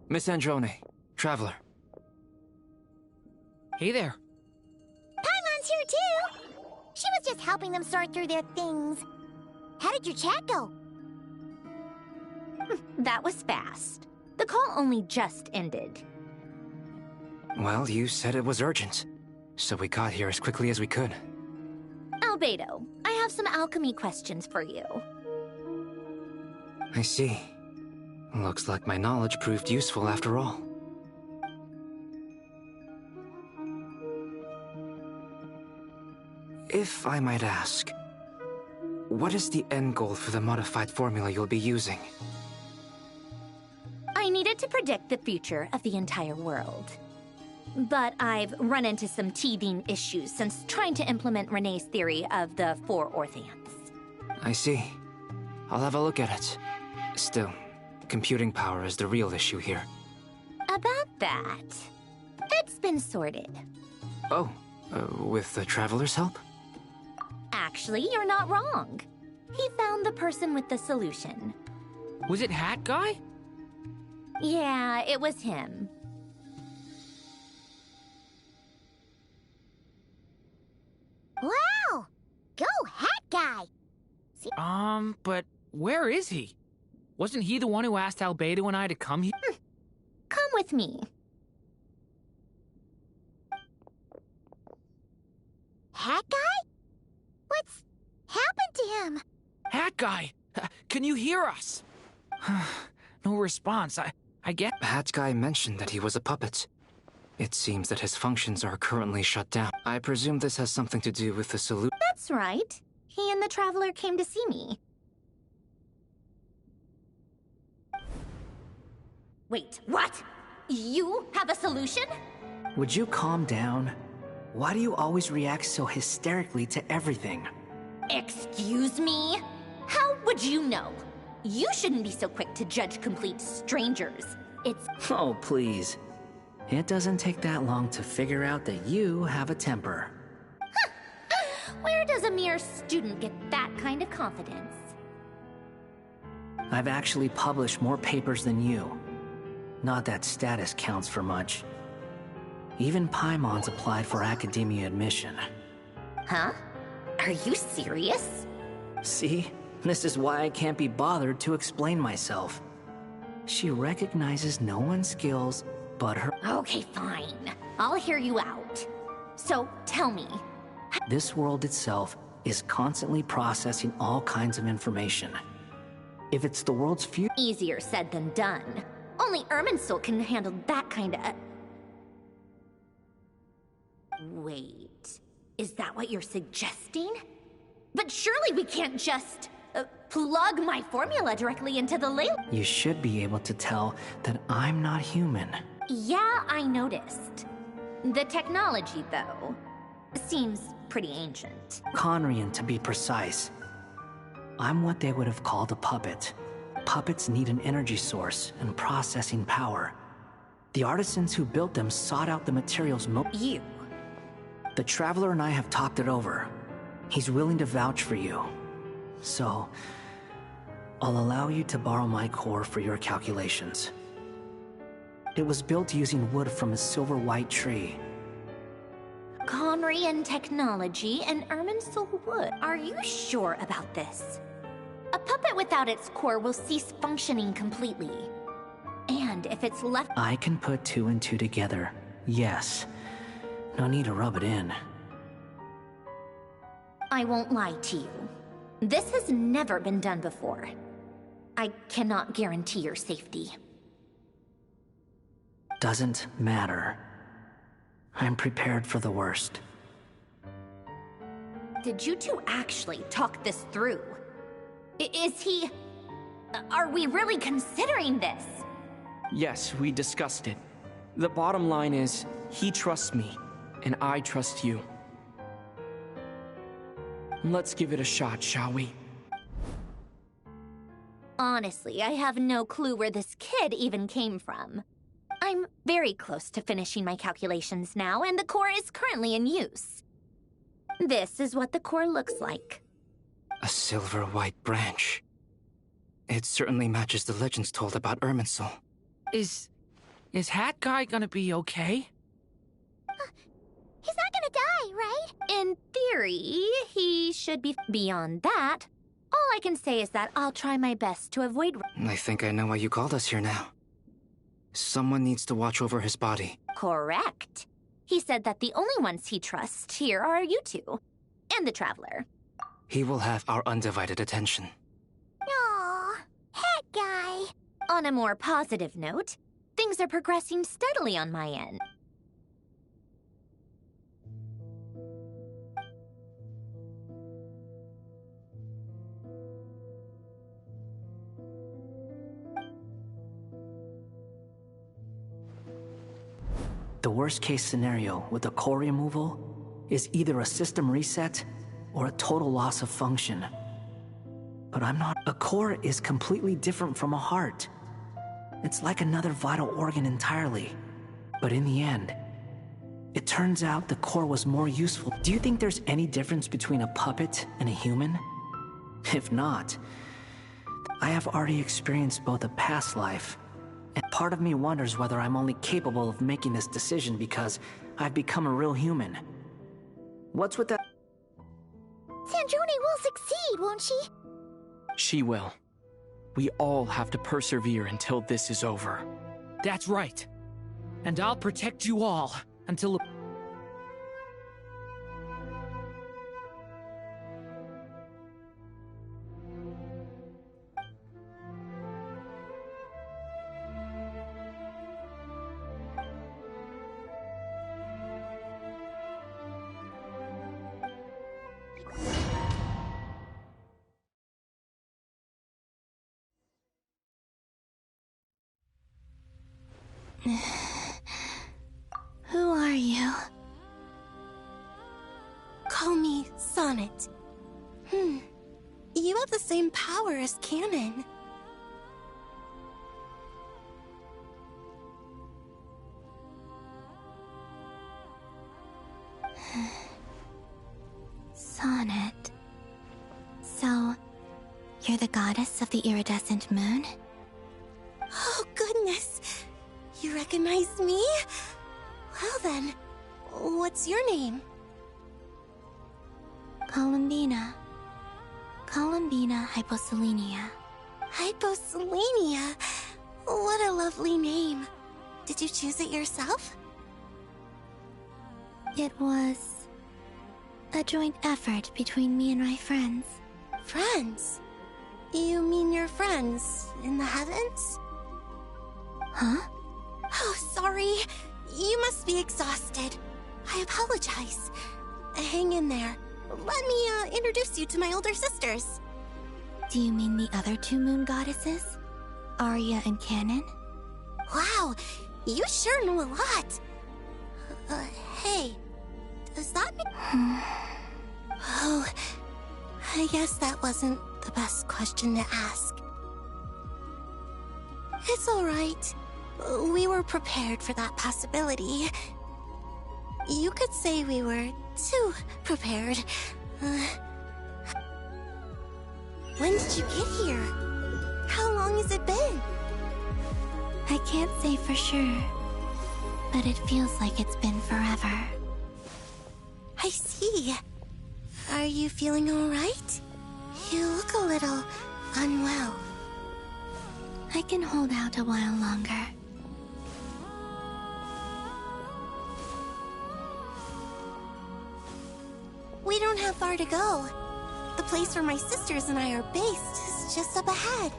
Miss Androne, Traveler. Hey there. Paimon's here too! She was just helping them sort through their things. How did your chat go? That was fast. The call only just ended. Well, you said it was urgent, so we got here as quickly as we could. Albedo, I have some alchemy questions for you. I see. Looks like my knowledge proved useful after all. If I might ask, what is the end goal for the modified formula you'll be using? I needed to predict the future of the entire world. But I've run into some teething issues since trying to implement Renee's theory of the 4 Orthants. I see. I'll have a look at it. Still, computing power is the real issue here. About that, it's been sorted. Oh, with the Traveler's help? Actually, you're not wrong. He found the person with the solution. Was it Hat Guy? Yeah, it was him. Wow! Go, Hat Guy! But where is he? Wasn't he the one who asked Albedo and I to come here? Come with me. Hat Guy? What's happened to him? Hat Guy! Can you hear us? No response. I get... Hat Guy mentioned that he was a puppet. It seems that his functions are currently shut down. I presume this has something to do with the solution. That's right. He and the Traveler came to see me. Wait, what? You have a solution? Would you calm down? Why do you always react so hysterically to everything? Excuse me? How would you know? You shouldn't be so quick to judge complete strangers. It's... Oh, please. It doesn't take that long to figure out that you have a temper. Where does a mere student get that kind of confidence? I've actually published more papers than you. Not that status counts for much. Even Paimon's applied for academia admission. Huh? Are you serious? See? This is why I can't be bothered to explain myself. She recognizes no one's skills but her. Okay, fine. I'll hear you out. So, tell me. This world itself is constantly processing all kinds of information. If it's the world's future... Easier said than done. Only Irminsul can handle that kind of... Wait, is that what you're suggesting? But surely we can't just plug my formula directly into the ley... You should be able to tell that I'm not human. Yeah, I noticed. The technology, though, seems pretty ancient. Conrian, to be precise. I'm what they would have called a puppet. Puppets need an energy source and processing power. The artisans who built them sought out the materials You. The Traveler and I have talked it over. He's willing to vouch for you. So, I'll allow you to borrow my core for your calculations. It was built using wood from a silver-white tree. Conrian technology and Irminsul wood. Are you sure about this? A puppet without its core will cease functioning completely. And if it's left... I can put 2 and 2 together, yes. No need to rub it in. I won't lie to you. This has never been done before. I cannot guarantee your safety. Doesn't matter. I'm prepared for the worst. Did you two actually talk this through? Is he... Are we really considering this? Yes, we discussed it. The bottom line is, he trusts me, and I trust you. Let's give it a shot, shall we? Honestly, I have no clue where this kid even came from. I'm very close to finishing my calculations now, and the core is currently in use. This is what the core looks like. A silver-white branch. It certainly matches the legends told about Irminsul. Is Is Hat Guy gonna be okay? He's not gonna die, right? In theory, he should be. Beyond that, all I can say is that I'll try my best to avoid. I think I know why you called us here now. Someone needs to watch over his body. Correct. He said that the only ones he trusts here are you two. And the Traveler. He will have our undivided attention. Aw, Hat Guy. On a more positive note, things are progressing steadily on my end. The worst-case scenario with the core removal is either a system reset or a total loss of function. But I'm not. A core is completely different from a heart. It's like another vital organ entirely. But in the end, it turns out the core was more useful. Do you think there's any difference between a puppet and a human? If not, I have already experienced both a past life, and part of me wonders whether I'm only capable of making this decision because I've become a real human. What's with that? Sandrone will succeed, won't she? She will. We all have to persevere until this is over. That's right. And I'll protect you all until... Who are you? Call me Sonnet. You have the same power as Canon. Sonnet. So, you're the goddess of the iridescent moon? Oh, goodness. You recognize me? Well then, what's your name? Columbina. Columbina Hyposelenia. Hyposelenia? What a lovely name. Did you choose it yourself? It was a joint effort between me and my friends. Friends? You mean your friends in the heavens? Huh? Oh, sorry. You must be exhausted. I apologize. Hang in there. Let me introduce you to my older sisters. Do you mean the other two moon goddesses? Arya and Canon? Wow, you sure know a lot. Hey, does that mean... Oh, I guess that wasn't the best question to ask. It's all right. We were prepared for that possibility. You could say we were too prepared. When did you get here? How long has it been? I can't say for sure, but it feels like it's been forever. I see. Are you feeling all right? You look a little unwell. I can hold out a while longer. We don't have far to go. The place where my sisters and I are based is just up ahead.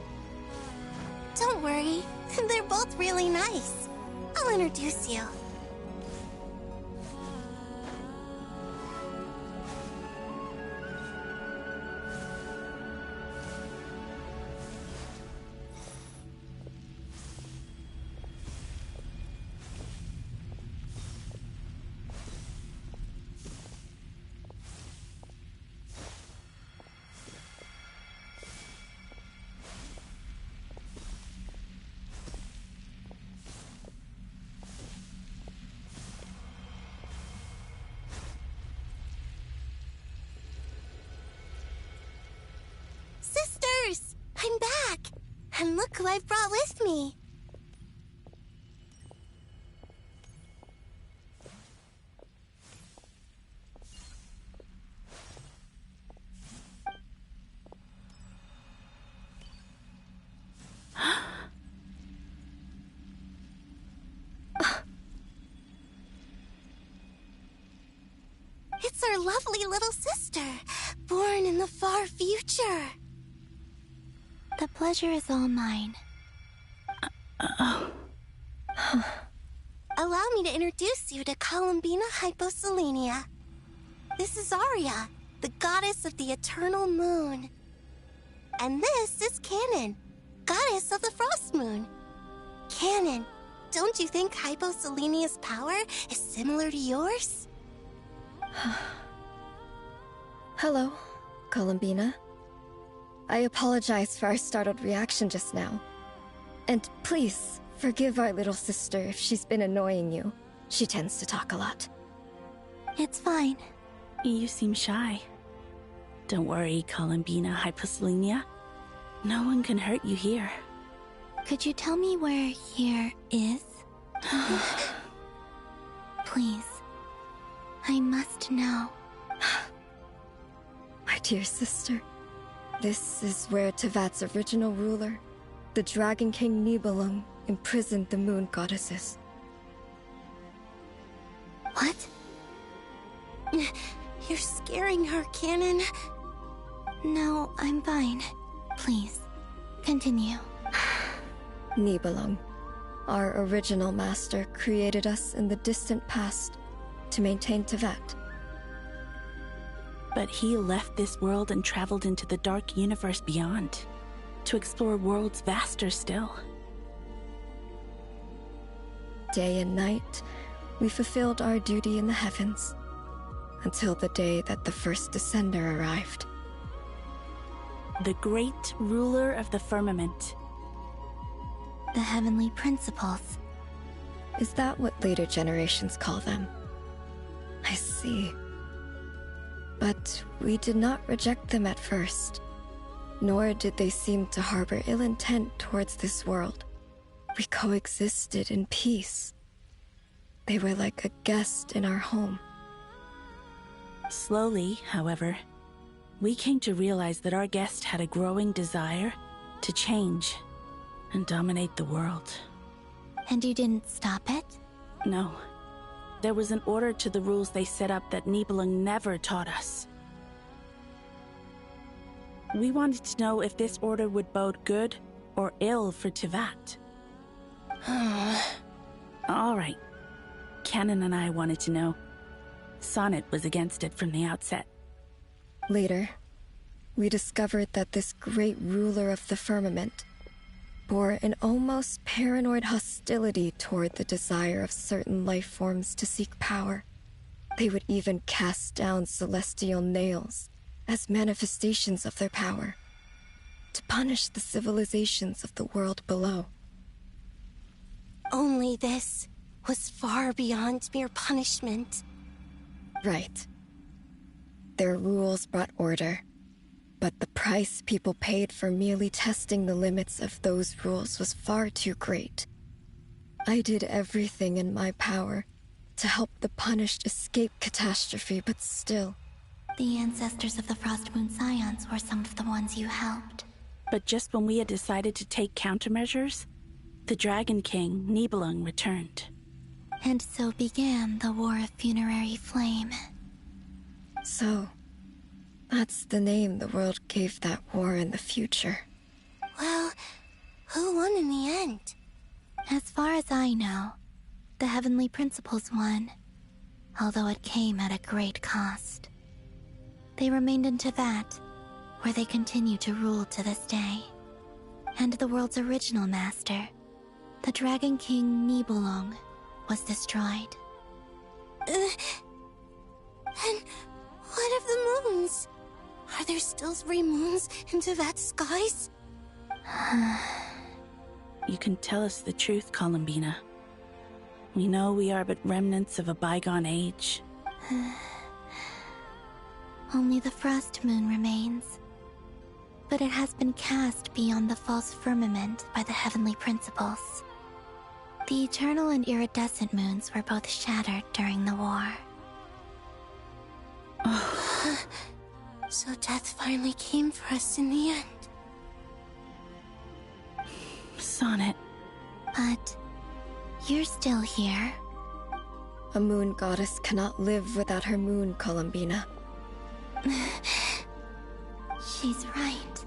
Don't worry, they're both really nice. I'll introduce you. Sisters! I'm back! And look who I've brought with me! your lovely little sister, born in the far future. The pleasure is all mine. Allow me to introduce you to Columbina Hyposelenia. This is Arya, the goddess of the eternal moon. And this is Canon, goddess of the frost moon. Canon, don't you think Hyposelenia's power is similar to yours? Hello, Columbina. I apologize for our startled reaction just now. And please, forgive our little sister if she's been annoying you. She tends to talk a lot. It's fine. You seem shy. Don't worry, Columbina Hyposelenia. No one can hurt you here. Could you tell me where here is? Please. I must know. My dear sister, this is where Tevat's original ruler, the Dragon King Nibelung, imprisoned the moon goddesses. What? You're scaring her, Canon. No, I'm fine. Please, continue. Nibelung, our original master, created us in the distant past to maintain Tevat. But he left this world and traveled into the dark universe beyond, to explore worlds vaster still. Day and night, we fulfilled our duty in the heavens, until the day that the first Descender arrived. The great ruler of the firmament. The heavenly principles. Is that what later generations call them? I see. But we did not reject them at first, nor did they seem to harbor ill intent towards this world. We coexisted in peace. They were like a guest in our home. Slowly, however, we came to realize that our guest had a growing desire to change and dominate the world. And you didn't stop it? No. There was an order to the rules they set up that Nibelung never taught us. We wanted to know if this order would bode good or ill for Tevat. All right. Canon and I wanted to know. Sonnet was against it from the outset. Later, we discovered that this great ruler of the firmament bore an almost paranoid hostility toward the desire of certain life forms to seek power. They would even cast down celestial nails as manifestations of their power, to punish the civilizations of the world below. Only this was far beyond mere punishment. Right. Their rules brought order, but the price people paid for merely testing the limits of those rules was far too great. I did everything in my power to help the punished escape catastrophe, but still. The ancestors of the Frost Moon Scions were some of the ones you helped. But just when we had decided to take countermeasures, the Dragon King, Nibelung, returned. And so began the War of Funerary Flame. So, that's the name the world gave that war in the future. Well, who won in the end? As far as I know, the Heavenly Principles won, although it came at a great cost. They remained in Tevat, where they continue to rule to this day. And the world's original master, the Dragon King Nibelung, was destroyed. And what of the moons? Are there still 3 moons in Tevat's skies? You can tell us the truth, Columbina. We know we are but remnants of a bygone age. Only the Frost Moon remains. But it has been cast beyond the false firmament by the Heavenly Principles. The eternal and iridescent moons were both shattered during the war. So death finally came for us in the end. Sonnet. But you're still here. A moon goddess cannot live without her moon, Columbina. She's right.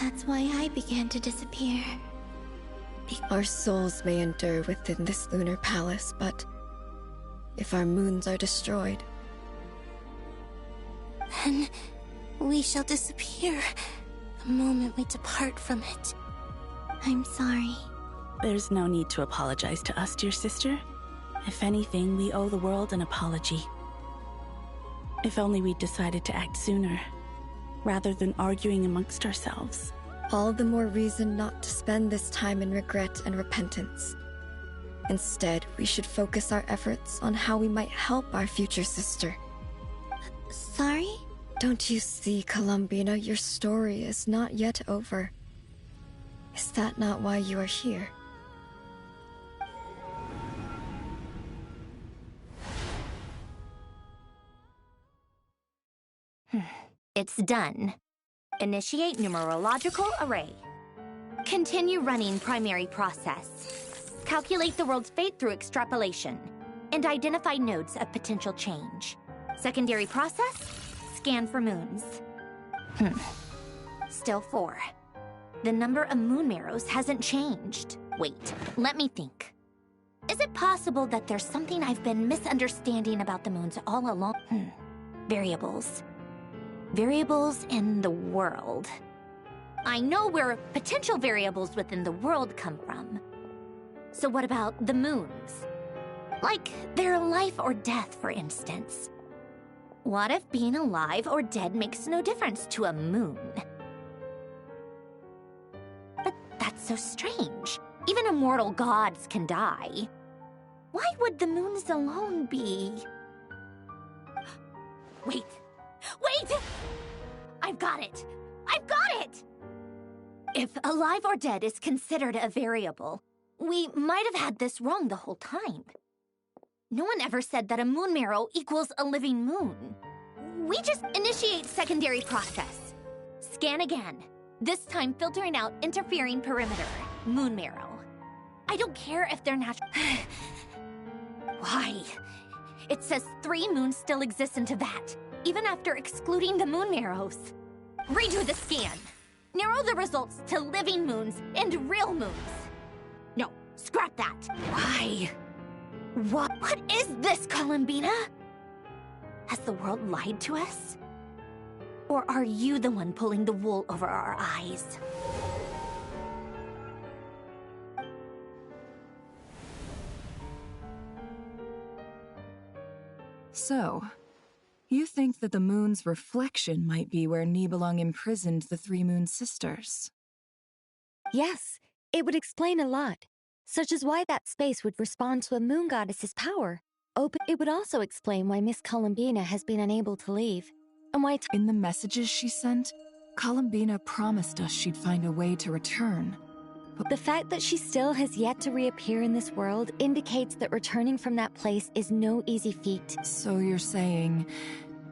That's why I began to disappear. Our souls may endure within this lunar palace, but if our moons are destroyed, then we shall disappear the moment we depart from it. I'm sorry. There's no need to apologize to us, dear sister. If anything, we owe the world an apology. If only we'd decided to act sooner, rather than arguing amongst ourselves. All the more reason not to spend this time in regret and repentance. Instead, we should focus our efforts on how we might help our future sister. Sorry? Don't you see, Columbina, your story is not yet over. Is that not why you are here? It's done. Initiate numerological array. Continue running primary process. Calculate the world's fate through extrapolation. And identify nodes of potential change. Secondary process? Scan for moons. Still 4. The number of moon marrows hasn't changed. Wait, let me think. Is it possible that there's something I've been misunderstanding about the moons all along? Variables. Variables in the world. I know where potential variables within the world come from. So what about the moons? Like their life or death, for instance. What if being alive or dead makes no difference to a moon? But that's so strange. Even immortal gods can die. Why would the moons alone be? Wait! Wait! I've got it! I've got it! If alive or dead is considered a variable, we might have had this wrong the whole time. No one ever said that a moon marrow equals a living moon. We just initiate secondary process. Scan again. This time filtering out interfering perimeter. Moon marrow. I don't care if they're natural. Why? It says 3 moons still exist in Teyvat, even after excluding the moon marrows. Redo the scan. Narrow the results to living moons and real moons. No, scrap that. Why? What is this, Columbina? Has the world lied to us? Or are you the one pulling the wool over our eyes? So, you think that the moon's reflection might be where Nibelung imprisoned the 3 Moon Sisters? Yes, it would explain a lot, such as why that space would respond to a moon goddess's power. It would also explain why Miss Columbina has been unable to leave, and why in the messages she sent, Columbina promised us she'd find a way to return. But the fact that she still has yet to reappear in this world indicates that returning from that place is no easy feat. So you're saying,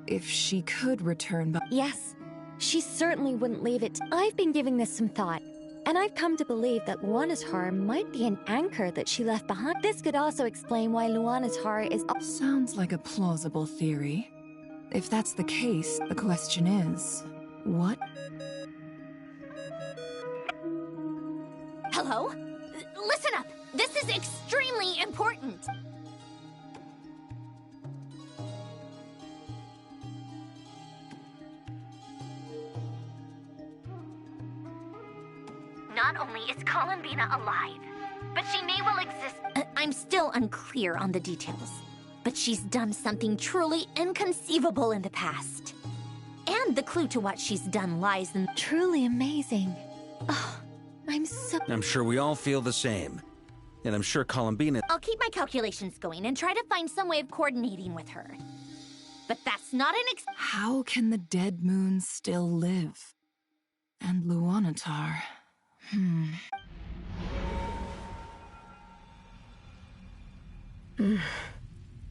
if she could return, but... Yes, she certainly wouldn't leave it. I've been giving this some thought, and I've come to believe that Luanatar might be an anchor that she left behind. This could also explain why Luanatar is... Sounds like a plausible theory. If that's the case, the question is, what? Hello? Listen up! This is extremely important! Not only is Columbina alive, but she may well exist. I'm still unclear on the details, but she's done something truly inconceivable in the past. And the clue to what she's done lies in... Truly amazing. Oh, I'm sure we all feel the same. And I'm sure Columbina... I'll keep my calculations going and try to find some way of coordinating with her. But that's not an How can the dead moon still live? And Luanatar...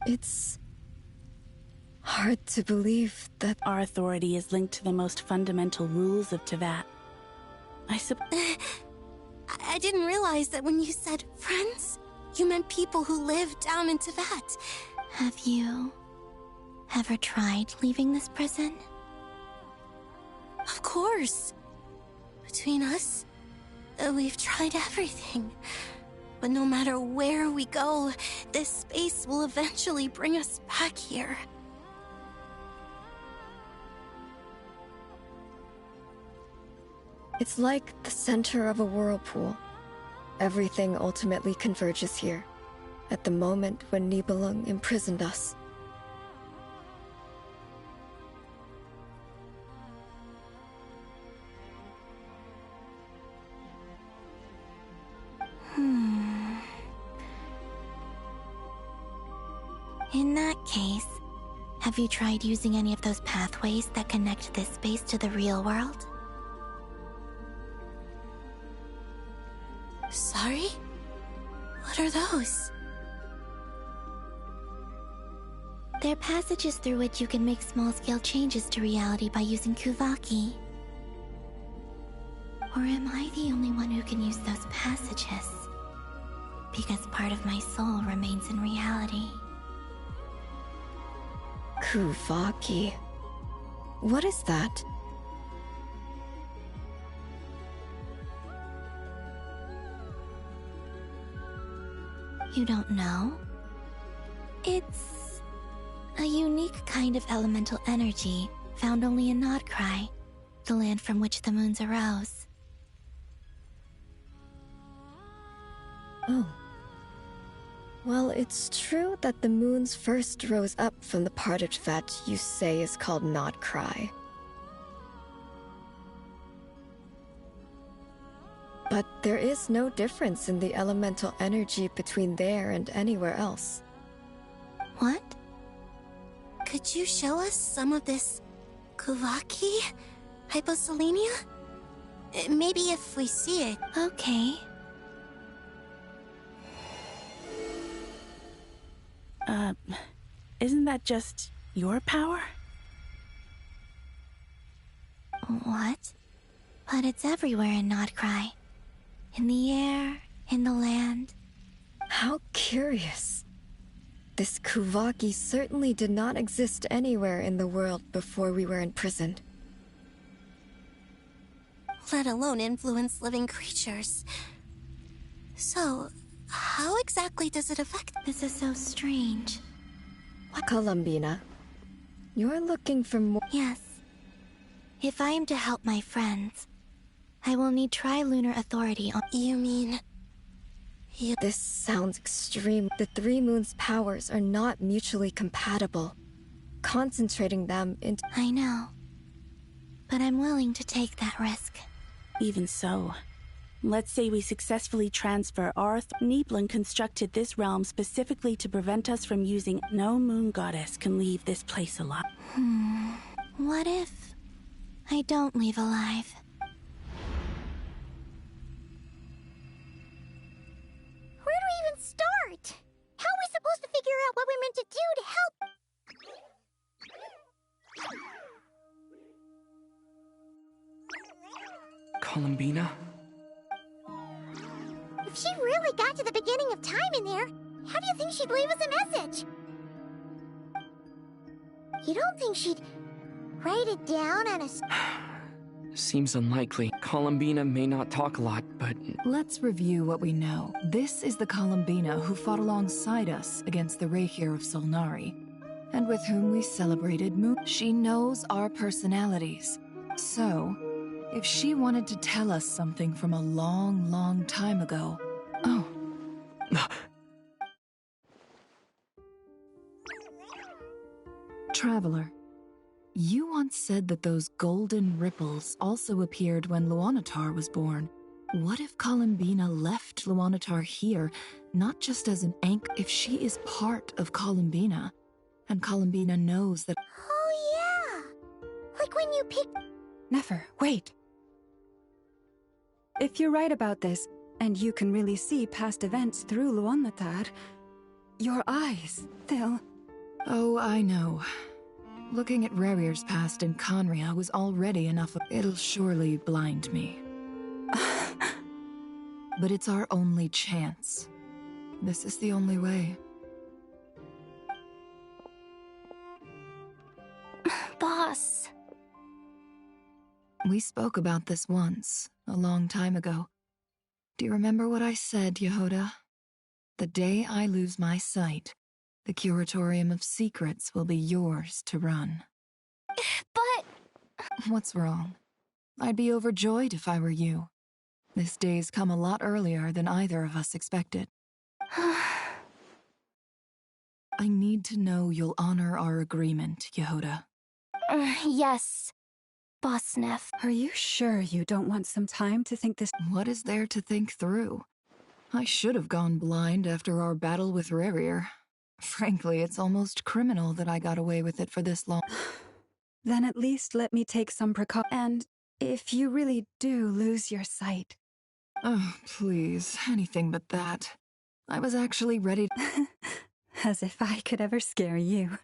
It's hard to believe that our authority is linked to the most fundamental rules of Teyvat. I didn't realize that when you said friends, you meant people who live down in Tibet. Have you ever tried leaving this prison? Of course. Between us, we've tried everything. But no matter where we go, this space will eventually bring us back here. It's like the center of a whirlpool. Everything ultimately converges here, at the moment when Nibelung imprisoned us. In that case, have you tried using any of those pathways that connect this space to the real world? Sorry? What are those? They're passages through which you can make small-scale changes to reality by using Kuvaki. Or am I the only one who can use those passages? Because part of my soul remains in reality. Kuvaki. What is that? You don't know? It's a unique kind of elemental energy found only in Nodcry, the land from which the moons arose. Oh. Well, it's true that the moons first rose up from the part that you say is called Nodcry. But there is no difference in the elemental energy between there and anywhere else. What? Could you show us some of this Kuvaki hyposelenia? Maybe if we see it. Okay. Isn't that just your power? What? But it's everywhere in Nodcry. In the air, in the land. How curious. This Kuvaki certainly did not exist anywhere in the world before we were imprisoned. Let alone influence living creatures. So, how exactly does it affect? This is so strange. Columbina, you're looking for more. Yes. If I am to help my friends, I will need trilunar authority on. You mean... This sounds extreme. The Three Moons' powers are not mutually compatible. Concentrating them into... I know. But I'm willing to take that risk. Even so, let's say we successfully transfer our... Nibelung constructed this realm specifically to prevent us from using... No moon goddess can leave this place alive. What if I don't leave alive? Where do we even start? How are we supposed to figure out what we're meant to do to help? Columbina? If she really got to the beginning of time in there, how do you think she'd leave us a message? You don't think she'd write it down on a... Seems unlikely. Columbina may not talk a lot, but... Let's review what we know. This is the Columbina who fought alongside us against the Reikir of Solnari, and with whom we celebrated Moon. She knows our personalities. So, if she wanted to tell us something from a long, long time ago... Oh. Traveler, you once said that those golden ripples also appeared when Luonatar was born. What if Columbina left Luonatar here, not just as an anchor? If she is part of Columbina, and Columbina knows that... Oh yeah! Like when you picked... Nefer, wait! If you're right about this, and you can really see past events through Luonatar, your eyes, they'll... Oh, I know. Looking at Rerir's past in Conria was already enough of... It'll surely blind me. But it's our only chance. This is the only way. Boss. We spoke about this once, a long time ago. Do you remember what I said, Yehoda? The day I lose my sight, the Curatorium of Secrets will be yours to run. But... What's wrong? I'd be overjoyed if I were you. This day's come a lot earlier than either of us expected. I need to know you'll honor our agreement, Yehoda. Yes, Boss Neff. Are you sure you don't want some time to think this? What is there to think through? I should have gone blind after our battle with Rerir. Frankly, it's almost criminal that I got away with it for this long. Then at least let me take some precaution. And if you really do lose your sight... Oh, please, anything but that. I was actually ready to... As if I could ever scare you.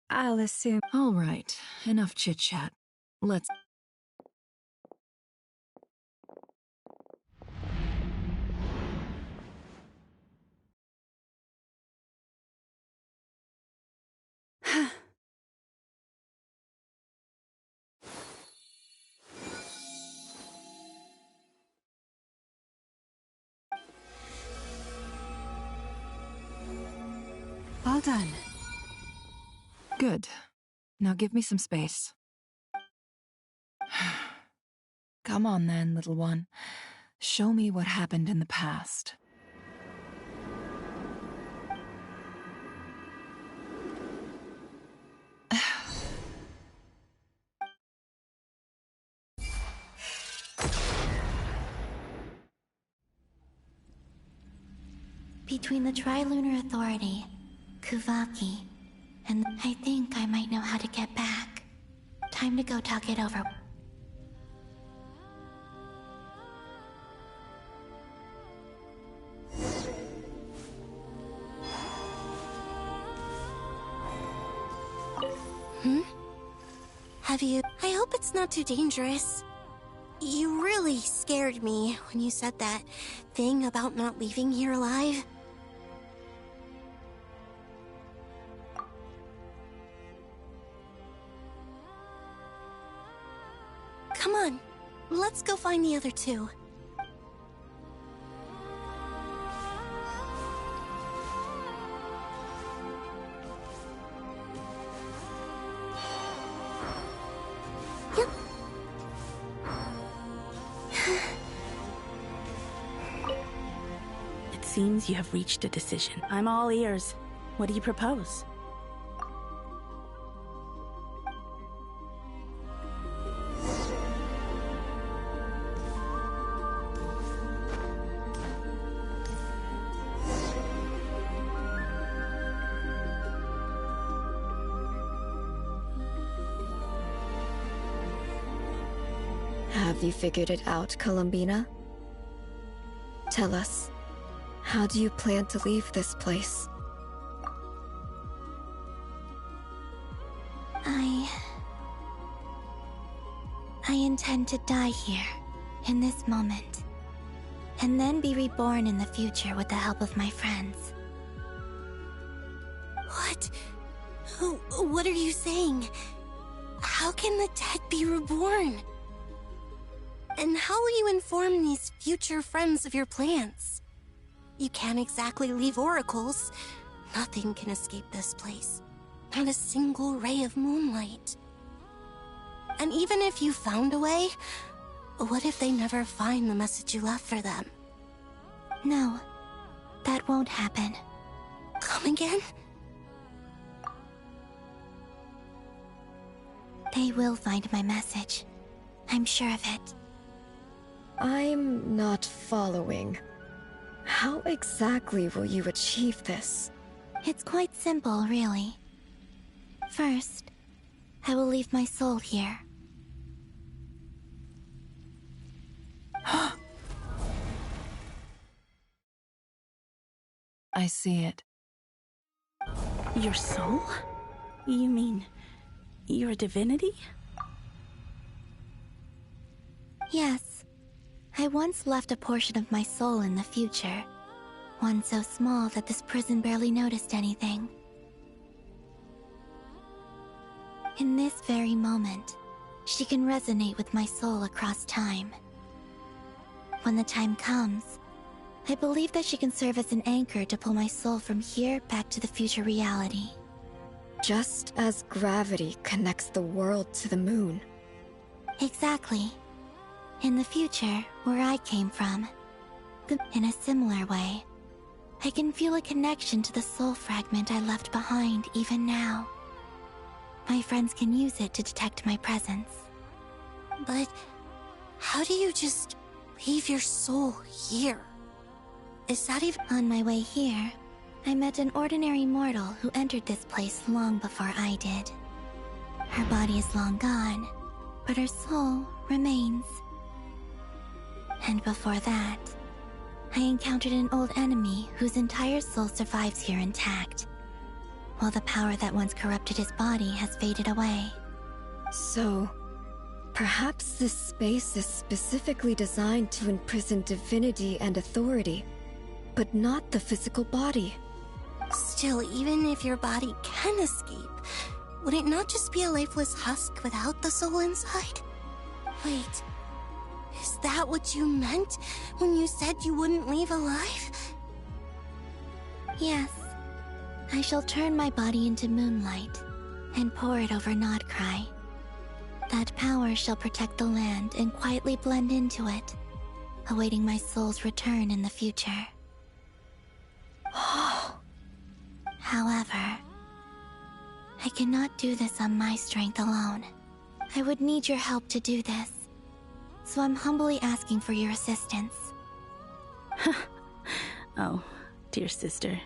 I'll assume... All right, enough chit-chat. Let's... All done. Good. Now give me some space. Come on then, little one. Show me what happened in the past. Between the Trilunar Authority, Kuvaki, and I think I might know how to get back. Time to go talk it over. Have you? I hope it's not too dangerous. You really scared me when you said that thing about not leaving here alive. Come on, let's go find the other two. It seems you have reached a decision. I'm all ears. What do you propose? Have you figured it out, Columbina? Tell us, how do you plan to leave this place? I intend to die here, in this moment, and then be reborn in the future with the help of my friends. What? What are you saying? How can the dead be reborn? And how will you inform these future friends of your plans? You can't exactly leave oracles. Nothing can escape this place. Not a single ray of moonlight. And even if you found a way, what if they never find the message you left for them? No, that won't happen. Come again? They will find my message. I'm sure of it. I'm not following. How exactly will you achieve this? It's quite simple, really. First, I will leave my soul here. I see it. Your soul? You mean you're a divinity? Yes. I once left a portion of my soul in the future. One so small that this prison barely noticed anything. In this very moment, she can resonate with my soul across time. When the time comes, I believe that she can serve as an anchor to pull my soul from here back to the future reality. Just as gravity connects the world to the moon. Exactly. In the future, where I came from, in a similar way, I can feel a connection to the soul fragment I left behind even now. My friends can use it to detect my presence. But how do you just leave your soul here? Is that even— On my way here, I met an ordinary mortal who entered this place long before I did. Her body is long gone, but her soul remains. And before that, I encountered an old enemy whose entire soul survives here intact, while the power that once corrupted his body has faded away. So, perhaps this space is specifically designed to imprison divinity and authority, but not the physical body. Still, even if your body can escape, would it not just be a lifeless husk without the soul inside? Wait, is that what you meant when you said you wouldn't leave alive? Yes. I shall turn my body into moonlight and pour it over Nodcry. That power shall protect the land and quietly blend into it, awaiting my soul's return in the future. However, I cannot do this on my strength alone. I would need your help to do this, so I'm humbly asking for your assistance. Oh, dear sister,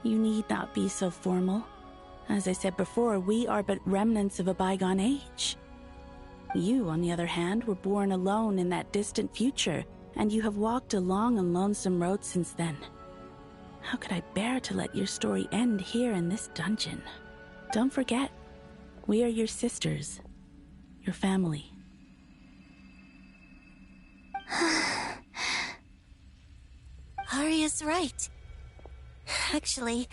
you need not be so formal. As I said before, we are but remnants of a bygone age. You, on the other hand, were born alone in that distant future, and you have walked a long and lonesome road since then. How could I bear to let your story end here in this dungeon? Don't forget, we are your sisters, your family. Arya's right. Actually,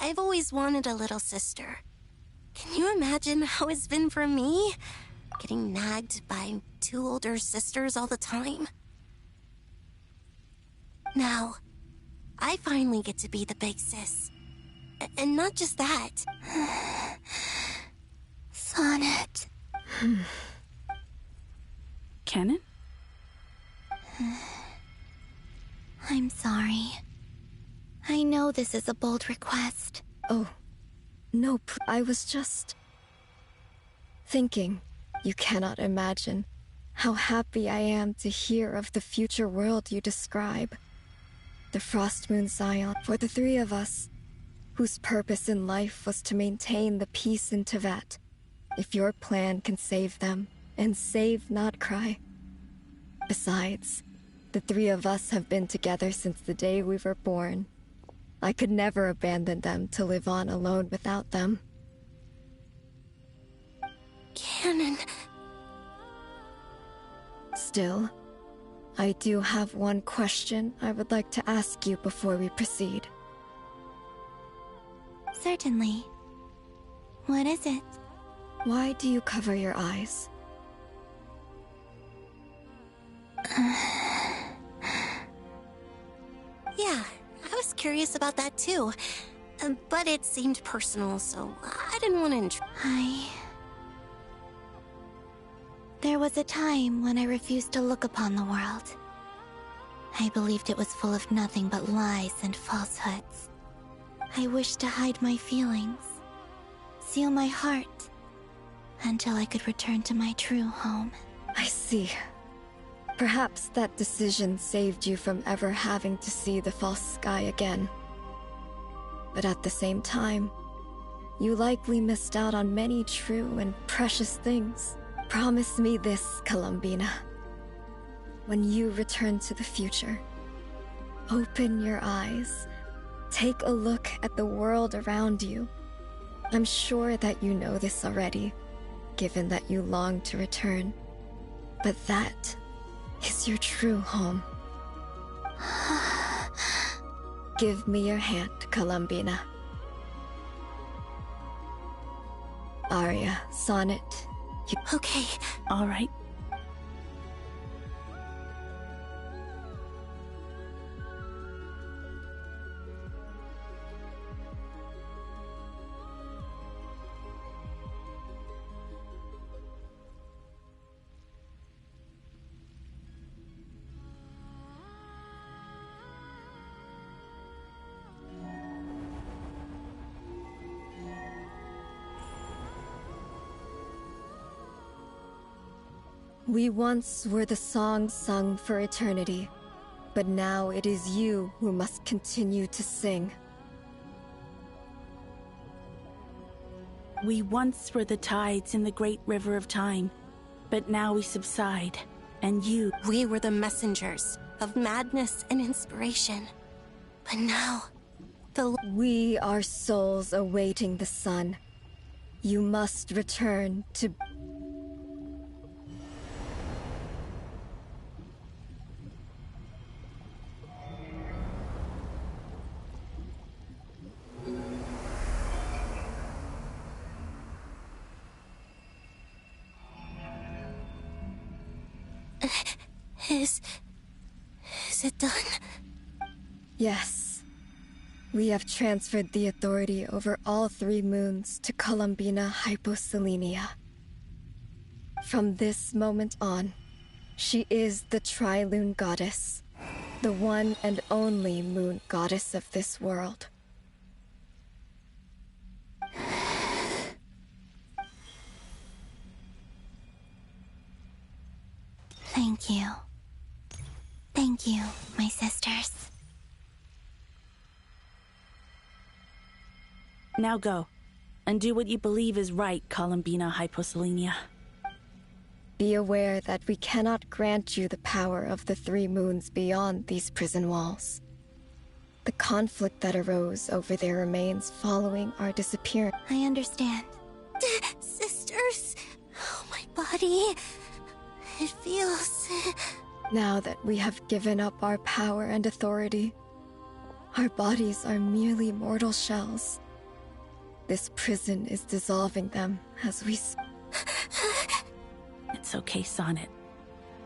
I've always wanted a little sister. Can you imagine how it's been for me? Getting nagged by two older sisters all the time. Now, I finally get to be the big sis. And not just that. Sonnet. Kennen? I'm sorry. I know this is a bold request. Oh, no, I was just thinking. You cannot imagine how happy I am to hear of the future world you describe. The Frostmoon Scion, for the three of us, whose purpose in life was to maintain the peace in Teyvat. If your plan can save them, and save Nodcry. Besides, the three of us have been together since the day we were born. I could never abandon them to live on alone without them. Canon. Still, I do have one question I would like to ask you before we proceed. Certainly. What is it? Why do you cover your eyes? Yeah, I was curious about that too. But it seemed personal, so I didn't want to There was a time when I refused to look upon the world. I believed it was full of nothing but lies and falsehoods. I wished to hide my feelings, seal my heart, until I could return to my true home. I see. Perhaps that decision saved you from ever having to see the false sky again. But at the same time, you likely missed out on many true and precious things. Promise me this, Columbina. When you return to the future, open your eyes. Take a look at the world around you. I'm sure that you know this already, given that you long to return. But that is your true home. Give me your hand, Columbina. Aria, Sonnet. Okay. All right. We once were the song sung for eternity, but now it is you who must continue to sing. We once were the tides in the great river of time, but now we subside, and you... We were the messengers of madness and inspiration, but now... We are souls awaiting the sun. You must return to... Is it done? Yes. We have transferred the authority over all 3 moons to Columbina Hyposelenia. From this moment on, she is the Tri-Lune Goddess, the one and only moon goddess of this world. Thank you. Thank you, my sisters. Now go, and do what you believe is right, Columbina Hyposelenia. Be aware that we cannot grant you the power of the 3 moons beyond these prison walls. The conflict that arose over their remains following our disappearance. I understand. Sisters, oh, my body. It feels... Now that we have given up our power and authority, our bodies are merely mortal shells. This prison is dissolving them as we... It's okay, Sonnet.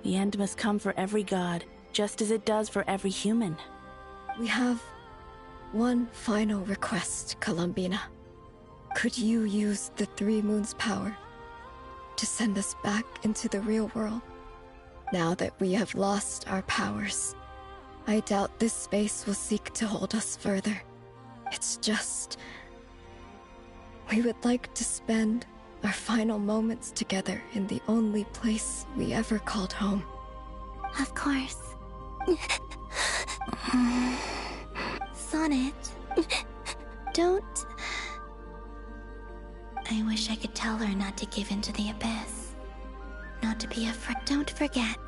The end must come for every god, just as it does for every human. We have one final request, Columbina. Could you use the 3 moons' power to send us back into the real world? Now that we have lost our powers, I doubt this space will seek to hold us further. It's just... we would like to spend our final moments together in the only place we ever called home. Of course. Sonnet, don't... I wish I could tell her not to give in to the abyss. Not to be afraid. Don't forget.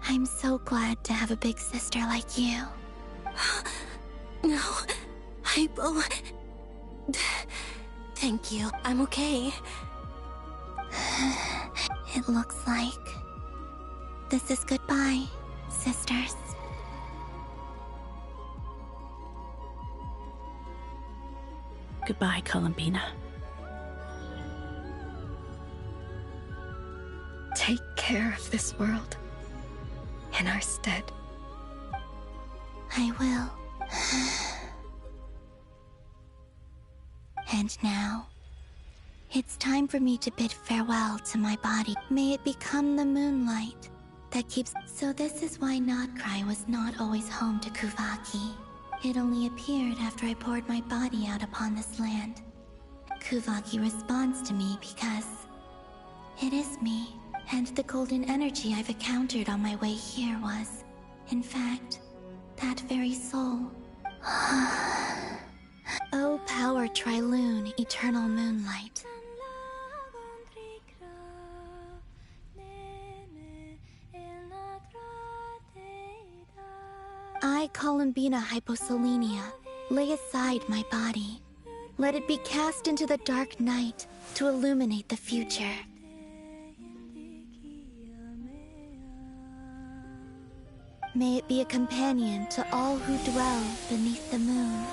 I'm so glad to have a big sister like you. No, Hypo... Thank you. I'm okay. It looks like this is goodbye, sisters. Goodbye, Columbina. Take care of this world in our stead. I will. And now, it's time for me to bid farewell to my body. May it become the moonlight that keeps... So this is why Notcry was not always home to Kuvaki. It only appeared after I poured my body out upon this land. Kuvaki responds to me because it is me, and the golden energy I've encountered on my way here was, in fact, that very soul. O power Tri-Lune, eternal moonlight. I, Columbina Hyposelenia, lay aside my body. Let it be cast into the dark night to illuminate the future. May it be a companion to all who dwell beneath the moon.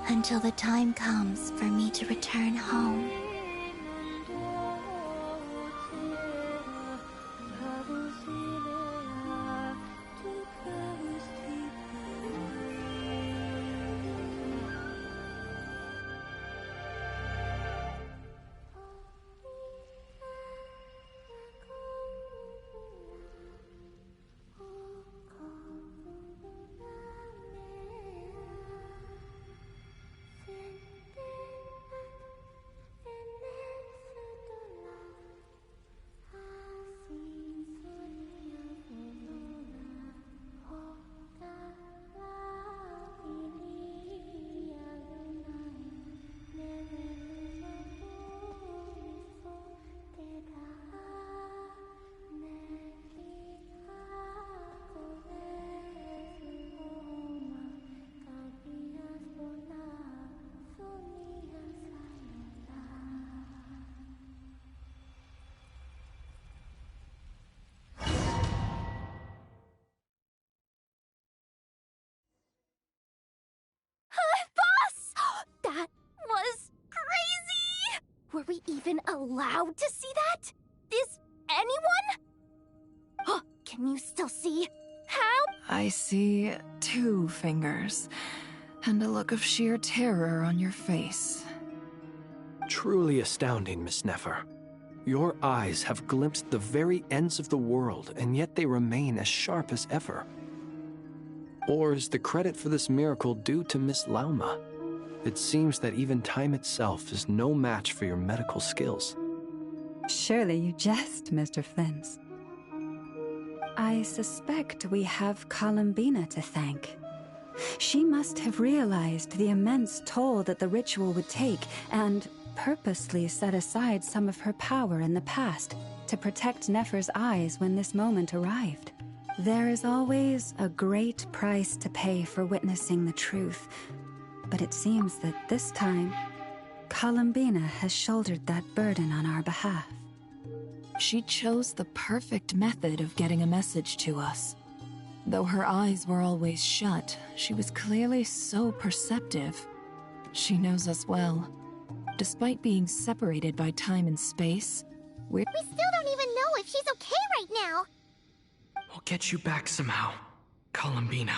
Until the time comes for me to return home. That was crazy! Were we even allowed to see that? Is anyone? Oh, can you still see? How? I see 2 fingers, and a look of sheer terror on your face. Truly astounding, Miss Nefer. Your eyes have glimpsed the very ends of the world, and yet they remain as sharp as ever. Or is the credit for this miracle due to Miss Lauma? It seems that even time itself is no match for your medical skills. Surely you jest, Mr. Flins. I suspect we have Columbina to thank. She must have realized the immense toll that the ritual would take and purposely set aside some of her power in the past to protect Nefer's eyes when this moment arrived. There is always a great price to pay for witnessing the truth, but it seems that this time, Columbina has shouldered that burden on our behalf. She chose the perfect method of getting a message to us. Though her eyes were always shut, she was clearly so perceptive. She knows us well. Despite being separated by time and space, We still don't even know if she's okay right now. We'll get you back somehow, Columbina.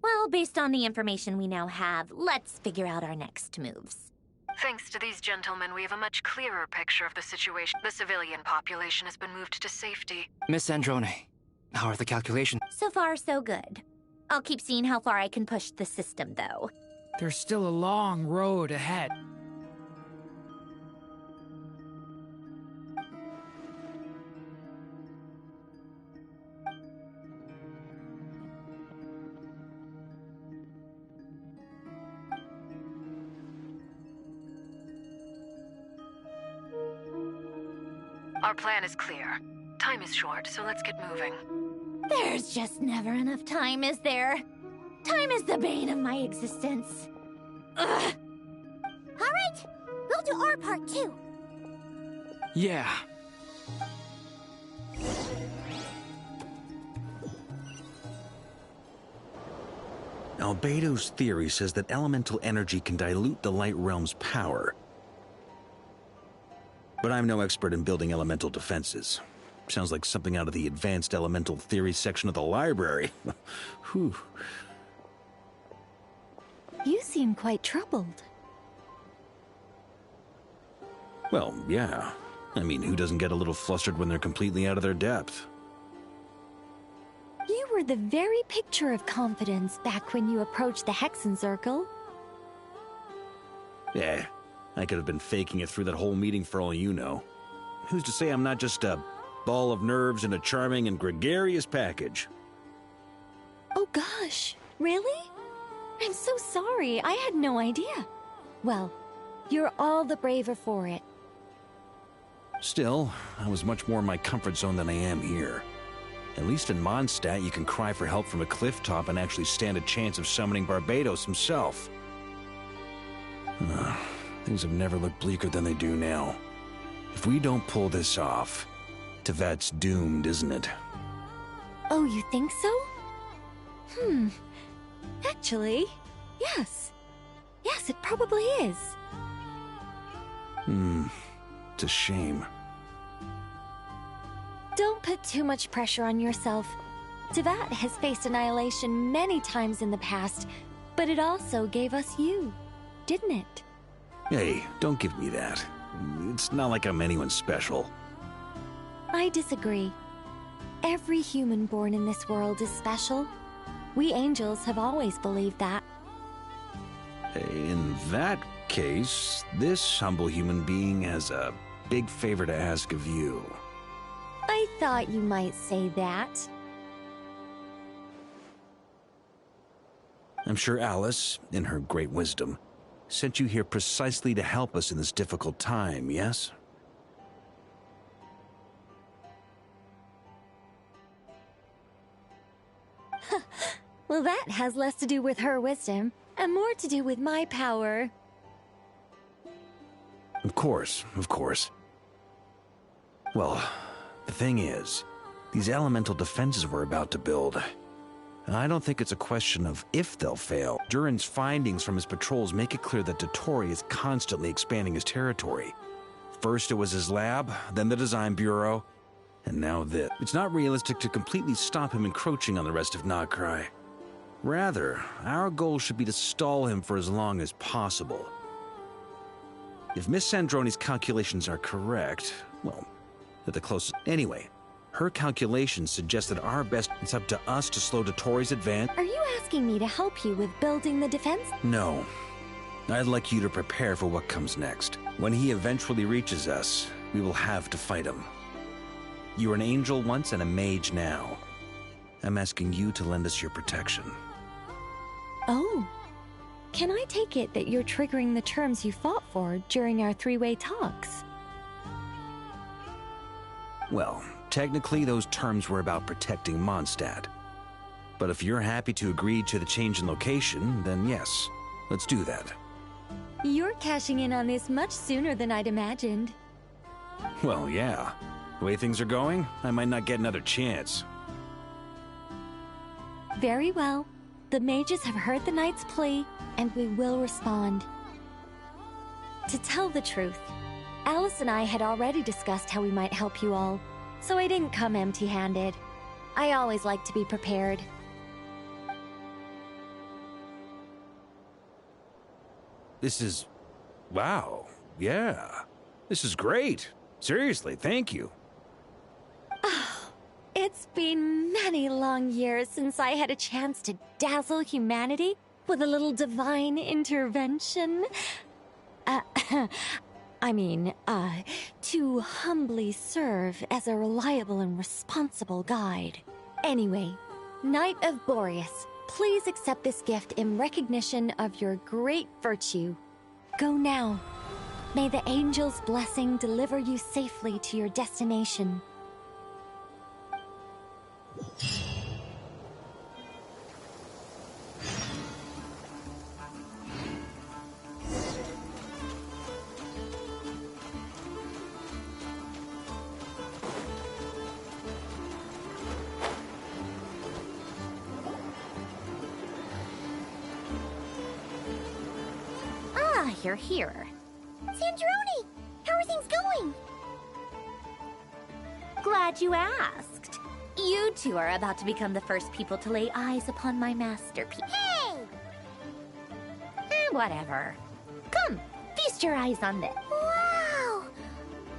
Well, based on the information we now have, let's figure out our next moves. Thanks to these gentlemen, we have a much clearer picture of the situation. The civilian population has been moved to safety. Miss Androne, how are the calculations? So far, so good. I'll keep seeing how far I can push the system, though. There's still a long road ahead. Our plan is clear. Time is short, so let's get moving. There's just never enough time, is there? Time is the bane of my existence. Ugh. All right, we'll do our part too. Yeah. Albedo's theory says that elemental energy can dilute the light realm's power. But I'm no expert in building elemental defenses. Sounds like something out of the advanced elemental theory section of the library. Whew. You seem quite troubled. Well, yeah. I mean, who doesn't get a little flustered when they're completely out of their depth? You were the very picture of confidence back when you approached the Hexen Circle. Yeah, I could have been faking it through that whole meeting for all you know. Who's to say I'm not just a ball of nerves in a charming and gregarious package? Oh gosh, really? I'm so sorry, I had no idea. Well, you're all the braver for it. Still, I was much more in my comfort zone than I am here. At least in Mondstadt, you can cry for help from a cliff top and actually stand a chance of summoning Barbados himself. Things have never looked bleaker than they do now. If we don't pull this off, Tevat's doomed, isn't it? Oh, you think so? Actually, yes. Yes, it probably is. It's a shame. Don't put too much pressure on yourself. Tevat has faced annihilation many times in the past, but it also gave us you, didn't it? Hey, don't give me that. It's not like I'm anyone special. I disagree. Every human born in this world is special. We angels have always believed that. In that case, this humble human being has a big favor to ask of you. I thought you might say that. I'm sure Alice, in her great wisdom, sent you here precisely to help us in this difficult time, yes? Well, that has less to do with her wisdom, and more to do with my power. Of course, of course. Well, the thing is, these elemental defenses we're about to build, I don't think it's a question of if they'll fail. Durin's findings from his patrols make it clear that Dottore is constantly expanding his territory. First it was his lab, then the design bureau, and now this. It's not realistic to completely stop him encroaching on the rest of Nagrai. Rather, our goal should be to stall him for as long as possible. If Miss Sandroni's calculations are correct, well, they're the closest. Anyway, her calculations suggest that our best, it's up to us to slow Dottore's advance. Are you asking me to help you with building the defense? No. I'd like you to prepare for what comes next. When he eventually reaches us, we will have to fight him. You were an angel once and a mage now. I'm asking you to lend us your protection. Oh. Can I take it that you're triggering the terms you fought for during our three-way talks? Well, technically those terms were about protecting Mondstadt. But if you're happy to agree to the change in location, then yes, let's do that. You're cashing in on this much sooner than I'd imagined. Well, yeah. The way things are going, I might not get another chance. Very well. The mages have heard the knight's plea, and we will respond. To tell the truth, Alice and I had already discussed how we might help you all, so I didn't come empty-handed. I always like to be prepared. This is... wow. Yeah. This is great. Seriously, thank you. It's been many long years since I had a chance to dazzle humanity with a little divine intervention. To humbly serve as a reliable and responsible guide. Anyway, Knight of Boreas, please accept this gift in recognition of your great virtue. Go now. May the angel's blessing deliver you safely to your destination. You're here. Sandroni! How are things going? Glad you asked. You two are about to become the first people to lay eyes upon my masterpiece. Hey! Whatever. Come, feast your eyes on this. Wow!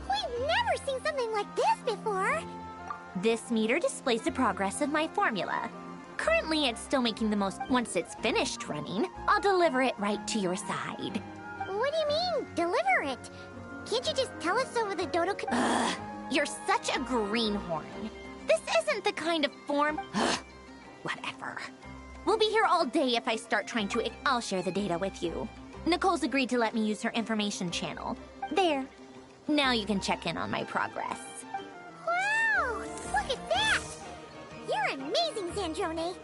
We've never seen something like this before. This meter displays the progress of my formula. Currently, it's still making the most. Once it's finished running, I'll deliver it right to your side. What do you mean, deliver it? Can't you just tell us over the Dodo... You're such a greenhorn. This isn't the kind of form... Whatever. We'll be here all day if I start trying to... I'll share the data with you. Nicole's agreed to let me use her information channel. There. Now you can check in on my progress. Wow! Look at that! You're amazing, Zandrone!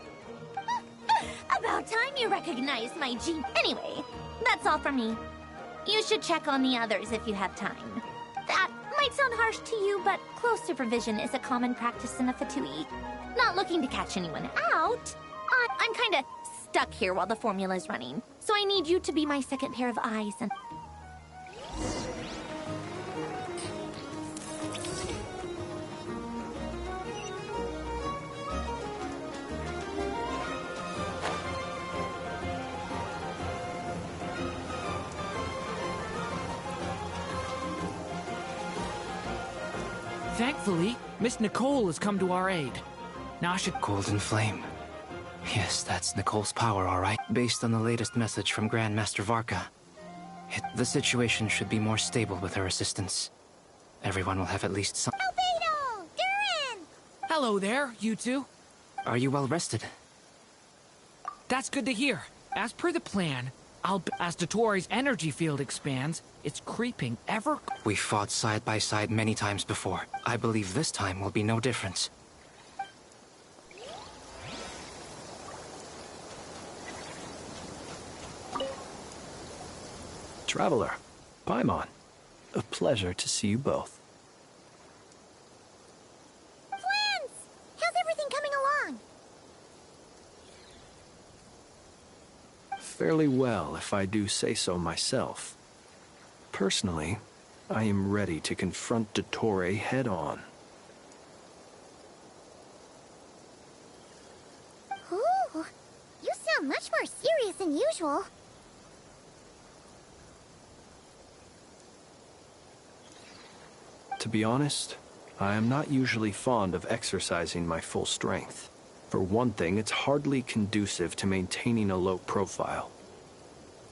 About time you recognized my gene. Anyway, that's all from me. You should check on the others if you have time. That might sound harsh to you, but close supervision is a common practice in the Fatui. Not looking to catch anyone out. I'm kinda stuck here while the formula's running, so I need you to be my second pair of eyes and... Thankfully, Miss Nicole has come to our aid. Nasha... Golden Flame. Yes, that's Nicole's power, all right. Based on the latest message from Grandmaster Varka, the situation should be more stable with her assistance. Everyone will have at least some... Albedo! Durin! Hello there, you two. Are you well rested? That's good to hear. As per the plan, as Dottore's energy field expands, it's creeping ever... We fought side by side many times before. I believe this time will be no different. Traveler, Paimon, a pleasure to see you both. Flans! How's everything coming along? Fairly well, if I do say so myself. Personally, I am ready to confront Dottore head-on. Ooh, you sound much more serious than usual. To be honest, I am not usually fond of exercising my full strength. For one thing, it's hardly conducive to maintaining a low profile.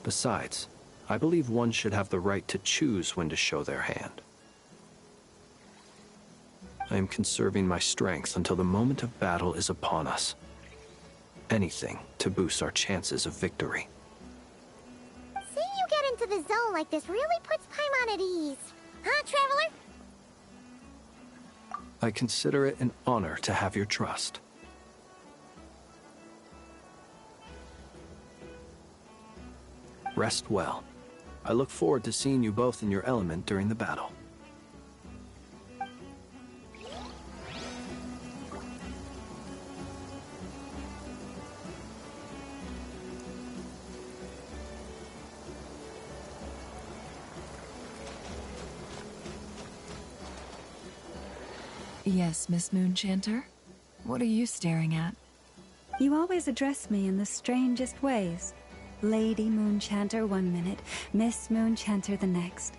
Besides, I believe one should have the right to choose when to show their hand. I am conserving my strength until the moment of battle is upon us. Anything to boost our chances of victory. Seeing you get into the zone like this really puts Paimon at ease. Huh, Traveler? I consider it an honor to have your trust. Rest well. I look forward to seeing you both in your element during the battle. Yes, Miss Moonchanter? What are you staring at? You always address me in the strangest ways. Lady Moonchanter one minute, Miss Moonchanter the next.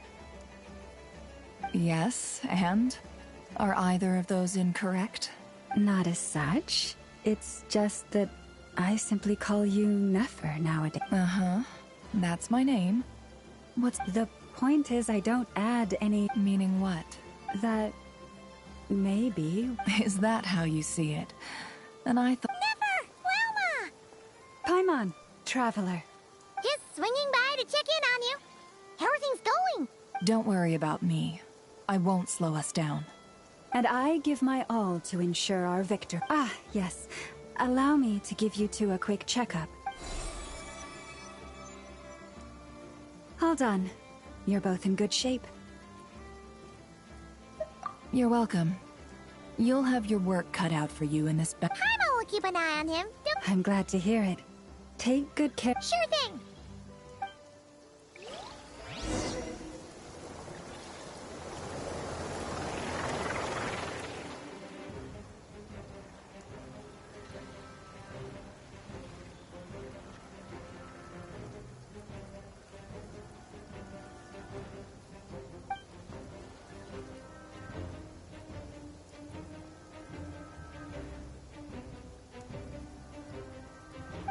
Yes, and? Are either of those incorrect? Not as such. It's just that I simply call you Nefer nowadays. Uh-huh. That's my name. What's... The point is I don't add any... Meaning what? That... maybe... Is that how you see it? And I thought... Nefer! Wilma! Paimon, Traveler. Just swinging by to check in on you. How are things going? Don't worry about me. I won't slow us down. And I give my all to ensure our victory. Ah, yes. Allow me to give you two a quick checkup. All done. You're both in good shape. You're welcome. You'll have your work cut out for you in this Paimon will keep an eye on him. I'm glad to hear it. Take good care. Sure thing.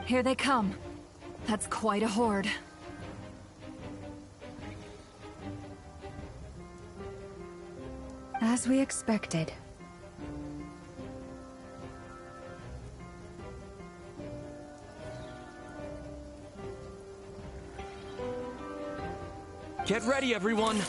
Here they come. That's quite a horde. As we expected. Get ready, everyone!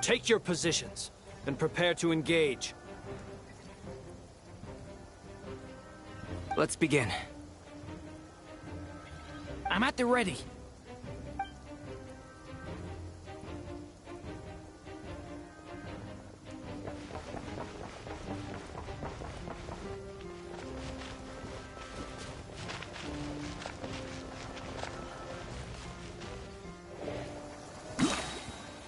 Take your positions, and prepare to engage. Let's begin. I'm at the ready.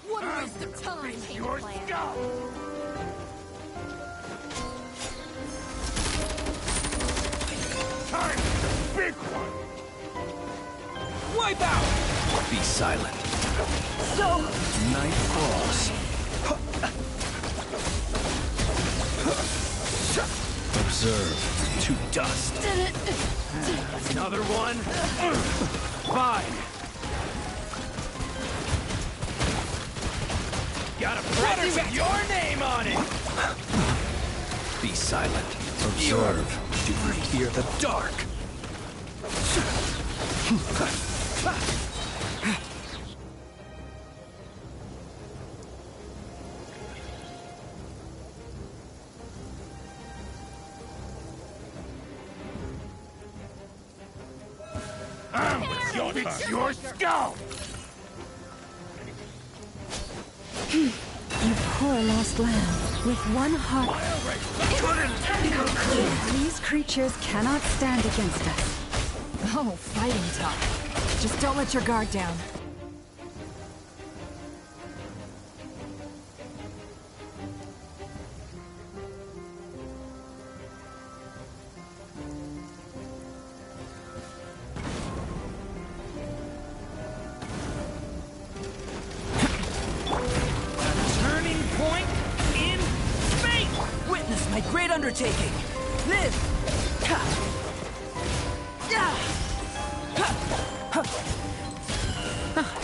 What a waste of time! Your skull! Time for the big one! Wipe out! Be silent. So... Night falls. Observe to dust. Another one? Fine. Got a present with your name on it! Be silent. Observe. Do you fear the dark? Your skull! You poor lost lamb, with one heart. These creatures cannot stand against us. Oh, fighting tough. Just don't let your guard down. Turning point in fate! Witness my great undertaking! Live!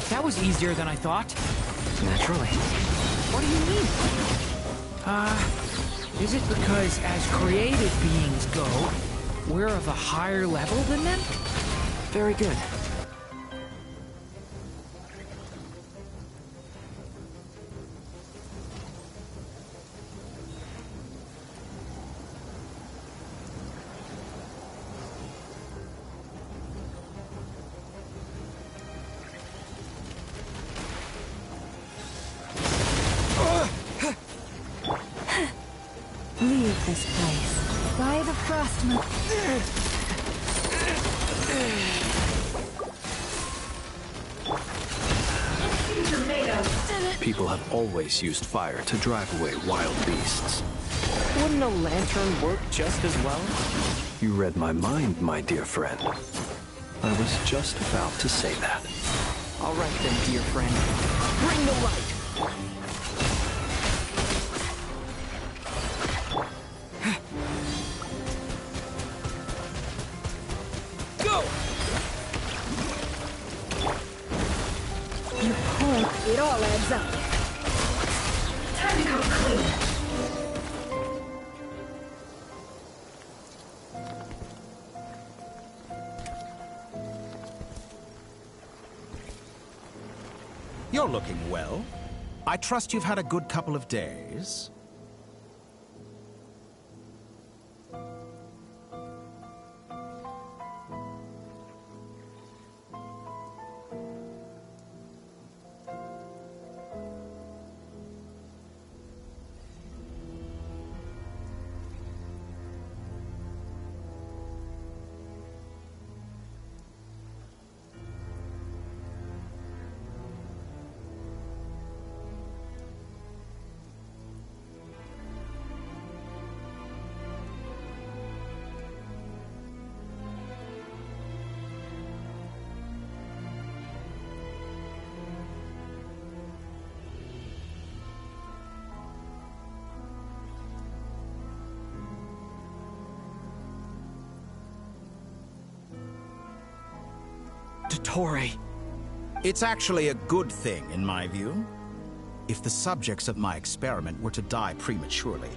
That was easier than I thought. Naturally. What do you mean? Is it because as created beings go, we're of a higher level than them? Very good. Leave this place. By the frost moon. People have always used fire to drive away wild beasts. Wouldn't a lantern work just as well? You read my mind, my dear friend. I was just about to say that. All right then, dear friend. Bring the light! Go! You poor... It all adds up. Time to come clean. You're looking well. I trust you've had a good couple of days. Dottore. It's actually a good thing, in my view. If the subjects of my experiment were to die prematurely,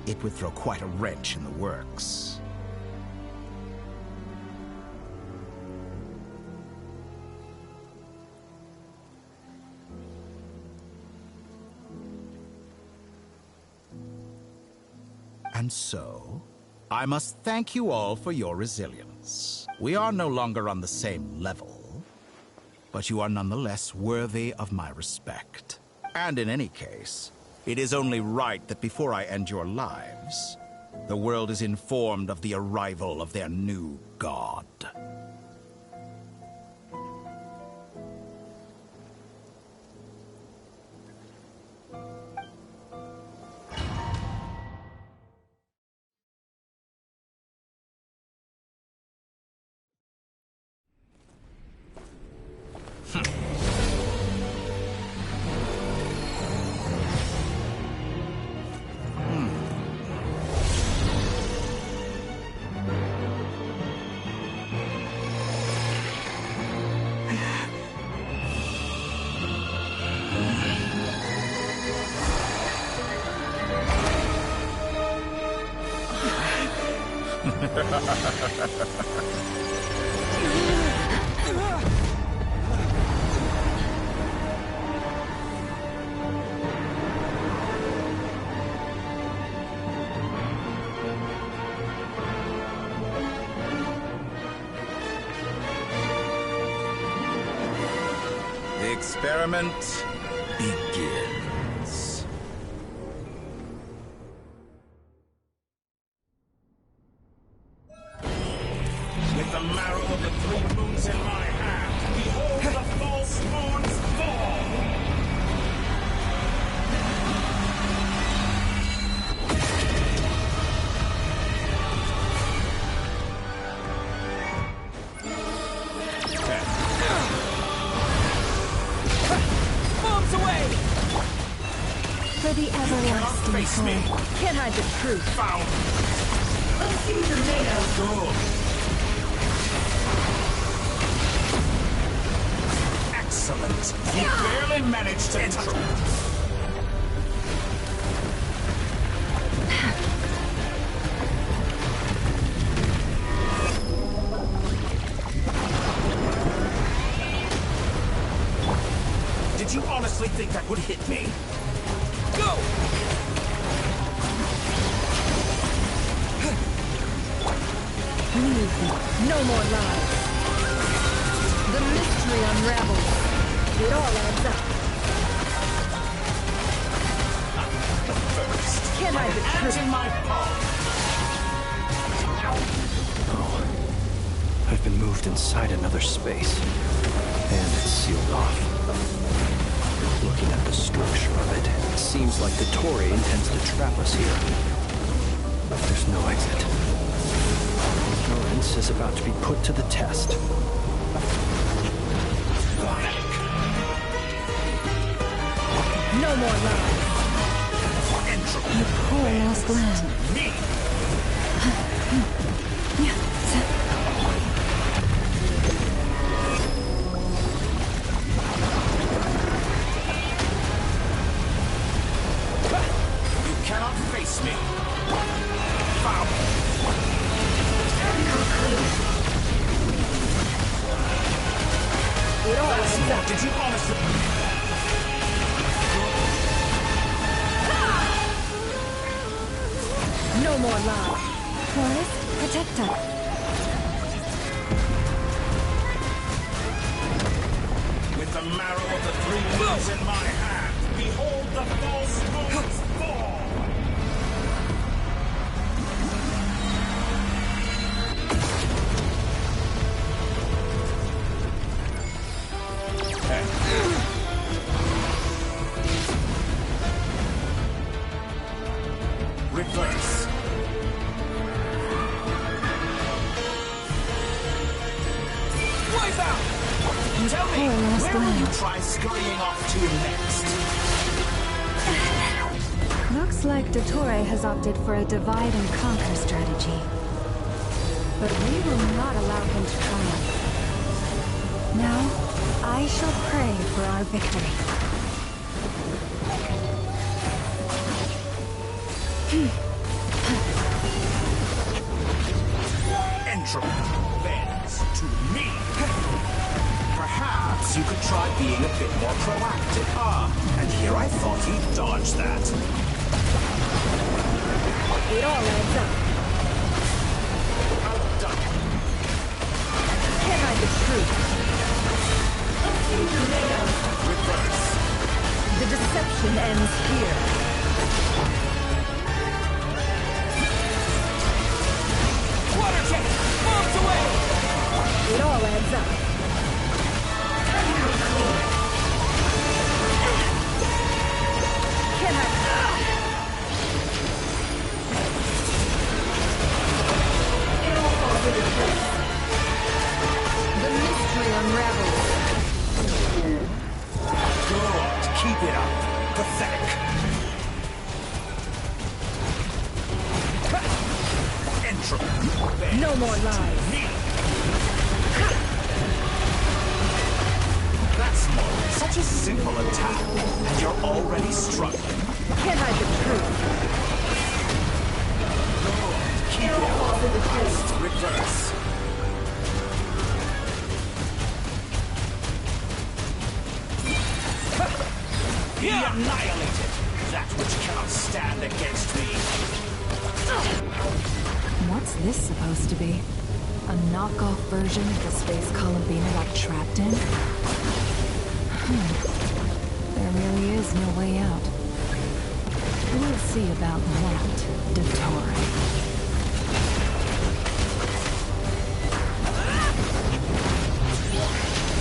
it would throw quite a wrench in the works. And so, I must thank you all for your resilience. We are no longer on the same level, but you are nonetheless worthy of my respect. And in any case, it is only right that before I end your lives, the world is informed of the arrival of their new god. The experiment begins. With the marrow of the 3 moons in my hand, behold the false moons fall! Bombs away! For the everlasting core. Can't hide the truth. Found! Let's see what you're made of. Good. Excellent. You barely managed to touch it. Did you honestly think that would hit me? Go! No more lies. The mystery unravels. It all adds up. Can't hide the truth. In my palm. Oh, I've been moved inside another space, and it's sealed off. Looking at the structure of it, it seems like Dottore intends to trap us here. There's no exit. Ignorance is about to be put to the test. No more lies. You poor lost lamb. You cannot face me. Foul. It all adds up. Did you honestly? No more lies. Forest Protector. With the marrow of the 3 moons in my hand, behold the false moons fall! Reverse. Wipe out! Tell me, where will you try scurrying off to next? Looks like Dottore has opted for a divide and conquer strategy. But we will not allow him to triumph. Now, I shall pray for our victory. Entropy bends to me. Perhaps you could try being a bit more proactive. Ah, and here I thought you'd dodge that. It all adds up. Can't hide the truth. Reverse. The deception ends here. Water jet! Bombs away! It all adds up. Can I? It all falls into place. The mystery unravels. Good. Keep it up. Pathetic. Entropy. No more lies. That's not such a simple attack, and you're already struggling. Can't hide the truth. Good. Keep it up. Reverse. Be annihilated! That which cannot stand against me! What's this supposed to be? A knockoff version of the space Columbina got trapped in? There really is no way out. We'll see about that, Dottore.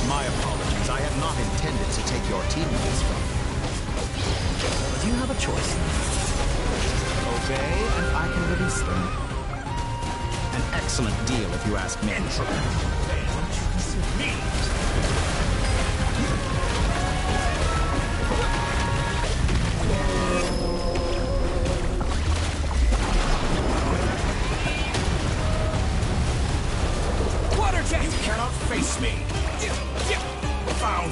My apologies. I had not intended to take your teammates from you. But you have a choice now. Obey, and I can release them. An excellent deal, if you ask me. Water jet! You cannot face me! Found!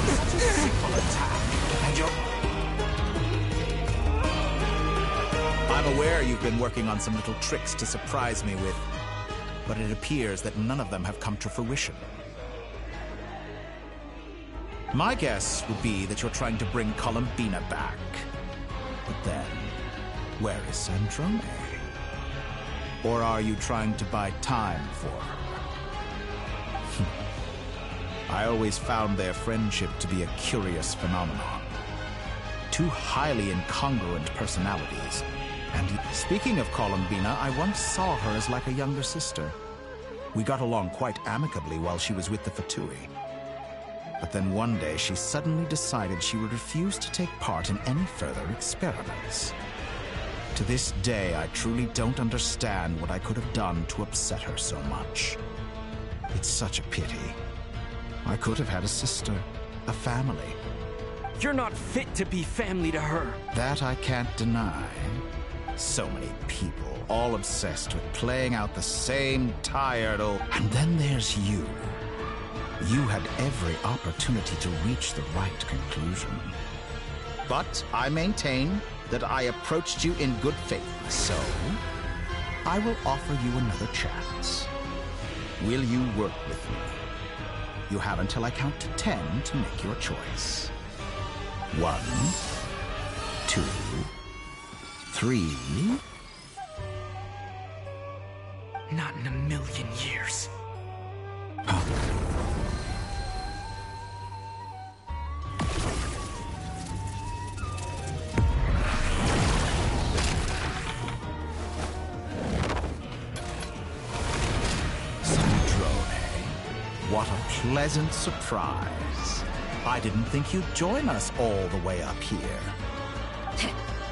Such a simple attack, and you're... I'm aware you've been working on some little tricks to surprise me with, but it appears that none of them have come to fruition. My guess would be that you're trying to bring Columbina back. But then, where is Sandrone? Or are you trying to buy time for her? I always found their friendship to be a curious phenomenon. Two highly incongruent personalities. And speaking of Columbina, I once saw her as like a younger sister. We got along quite amicably while she was with the Fatui. But then one day she suddenly decided she would refuse to take part in any further experiments. To this day, I truly don't understand what I could have done to upset her so much. It's such a pity. I could have had a sister, a family. You're not fit to be family to her. That I can't deny. So many people, all obsessed with playing out the same tired old... And then there's you. You had every opportunity to reach the right conclusion. But I maintain that I approached you in good faith, so I will offer you another chance. Will you work with me? You have until I count to 10 to make your choice. 1, 2, 3... Not in a million years. What a pleasant surprise. I didn't think you'd join us all the way up here.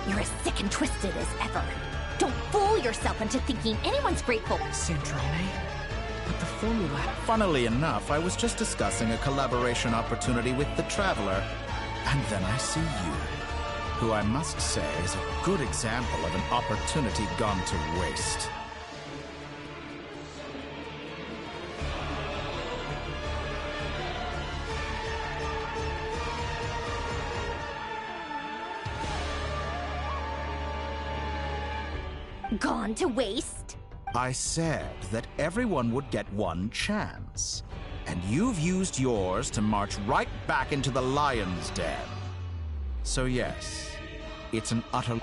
You're as sick and twisted as ever. Don't fool yourself into thinking anyone's grateful. Sandrone? But the formula... Funnily enough, I was just discussing a collaboration opportunity with the Traveler. And then I see you, who I must say is a good example of an opportunity gone to waste. Gone to waste? I said that everyone would get one chance. And you've used yours to march right back into the lion's den. So yes, it's an utter...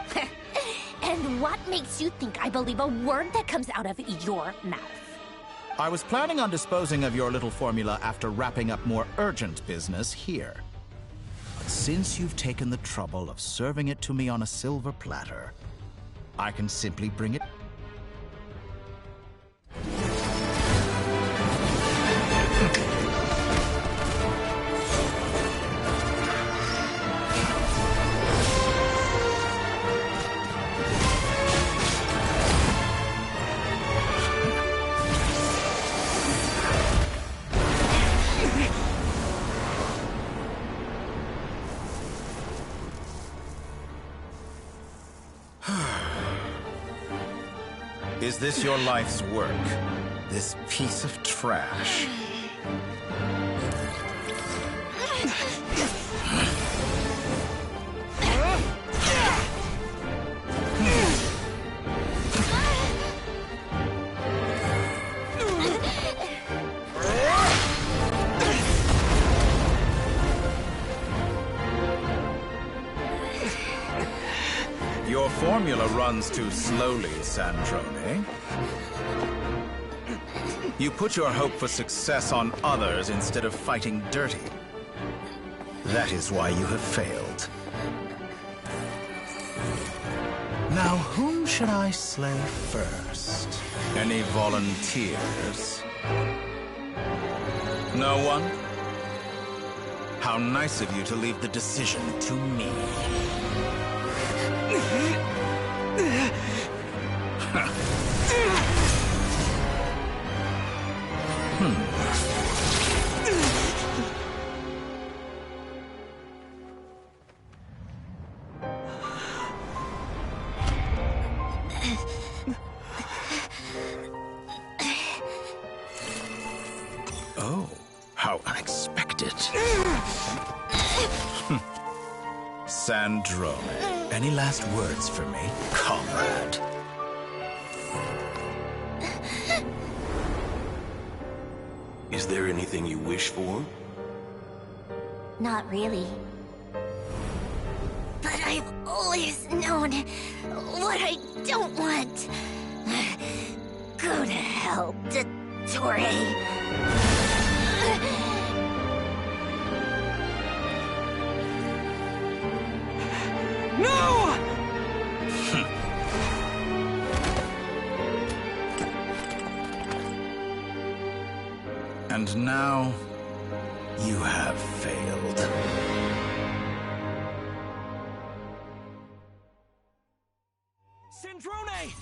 And what makes you think I believe a word that comes out of your mouth? I was planning on disposing of your little formula after wrapping up more urgent business here. But since you've taken the trouble of serving it to me on a silver platter, I can simply bring it... Is this your life's work? This piece of trash? Your formula runs too slowly, Sandrone. You put your hope for success on others instead of fighting dirty. That is why you have failed. Now, whom should I slay first? Any volunteers? No one? How nice of you to leave the decision to me. Oh, how unexpected. Sandrone, any last words for me, comrade? Is there anything you wish for? Not really. But I've always known what I don't want. Go to hell, Dottore. No! And now, you have failed. Sandrone!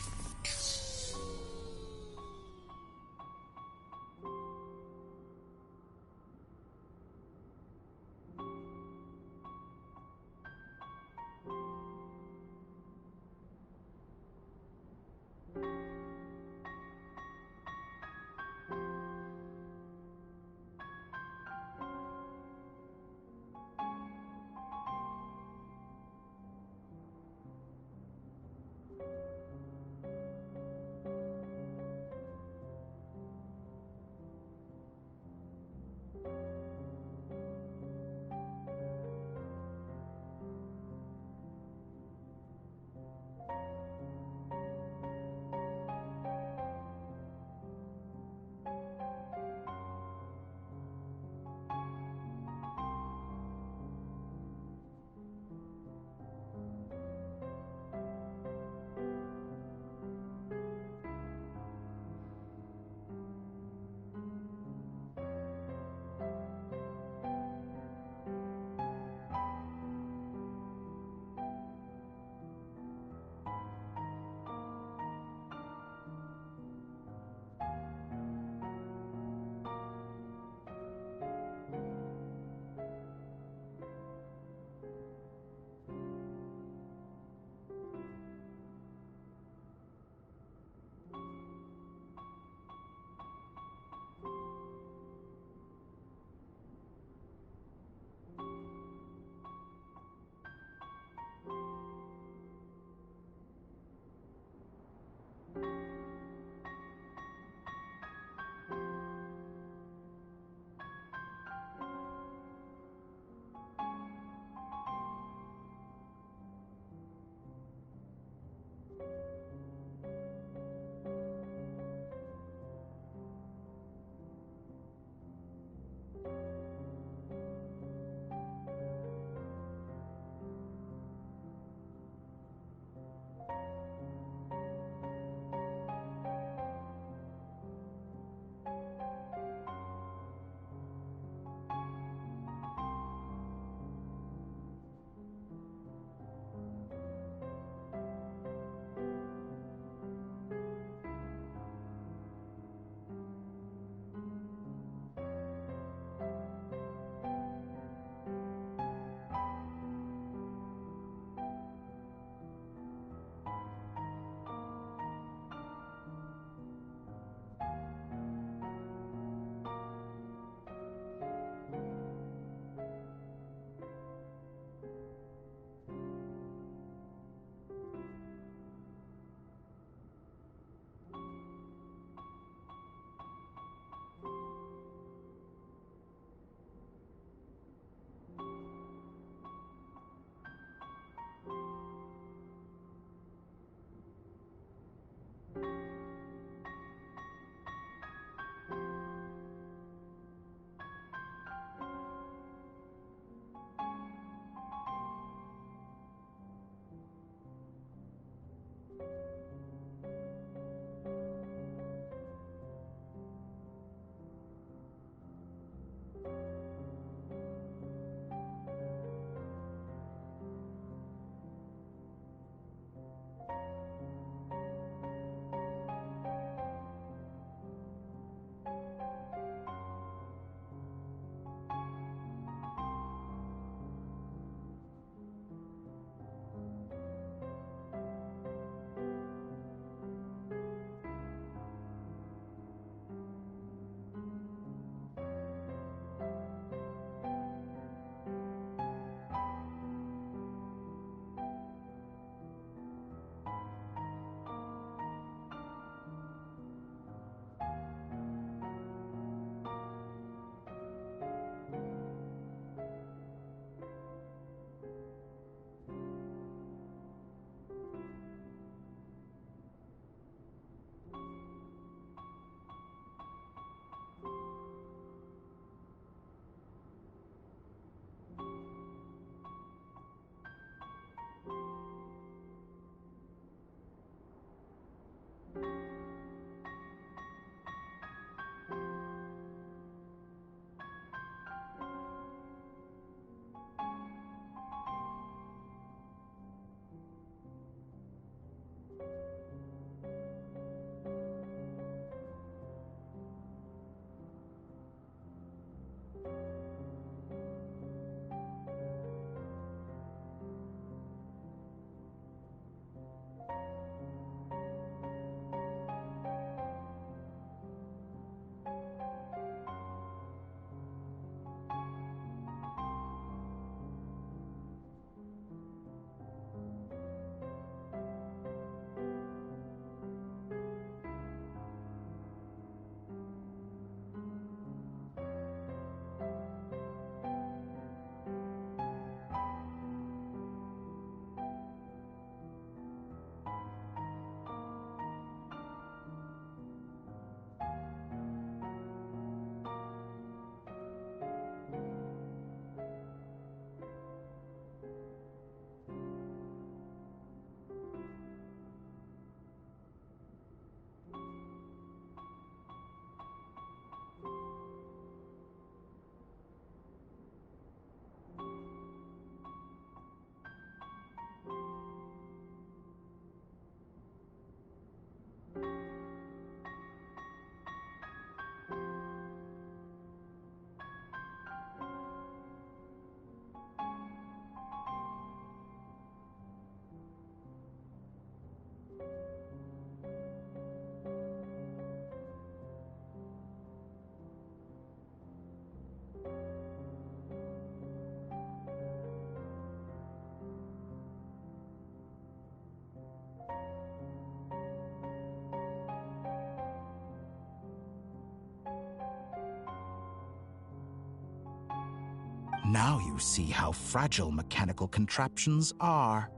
Now you see how fragile mechanical contraptions are.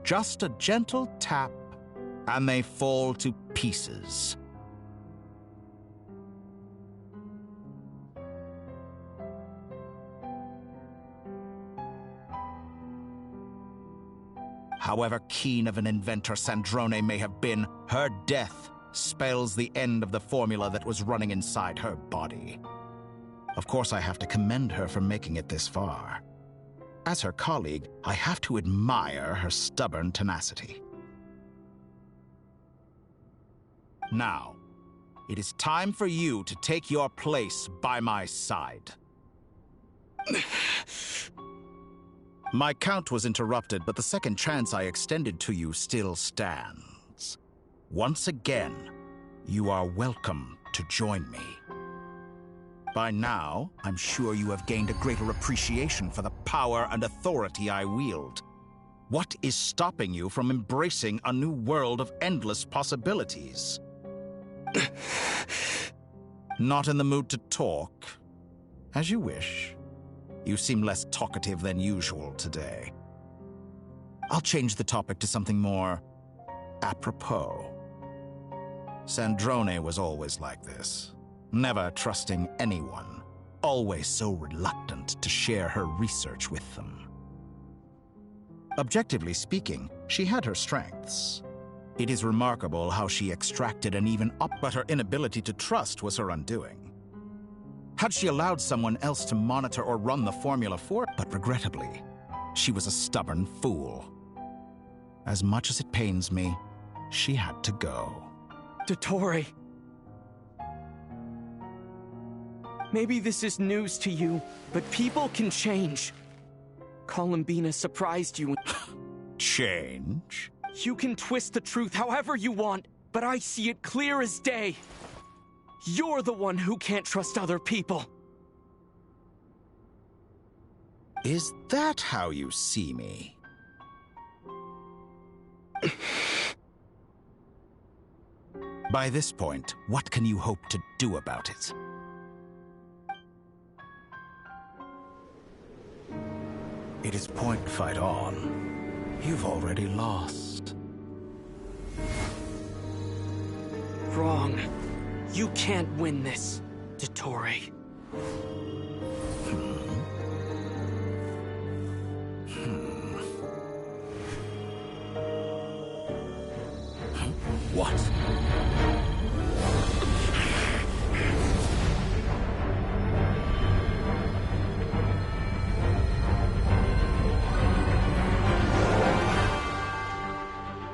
Just a gentle tap, and they fall to pieces. However keen of an inventor Sandrone may have been, her death spells the end of the formula that was running inside her body. Of course, I have to commend her for making it this far. As her colleague, I have to admire her stubborn tenacity. Now, it is time for you to take your place by my side. My count was interrupted, but the second chance I extended to you still stands. Once again, you are welcome to join me. By now, I'm sure you have gained a greater appreciation for the power and authority I wield. What is stopping you from embracing a new world of endless possibilities? Not in the mood to talk? As you wish. You seem less talkative than usual today. I'll change the topic to something more apropos. Sandrone was always like this. Never trusting anyone. Always so reluctant to share her research with them. Objectively speaking, she had her strengths. It is remarkable how she extracted an even up, but her inability to trust was her undoing. Had she allowed someone else to monitor or run the formula for, but regrettably, she was a stubborn fool. As much as it pains me, she had to go. Dottore. Maybe this is news to you, but people can change. Columbina surprised you. Change? You can twist the truth however you want, but I see it clear as day. You're the one who can't trust other people. Is that how you see me? By this point, what can you hope to do about it? It is point fight on. You've already lost. Wrong. You can't win this, Dottore. What?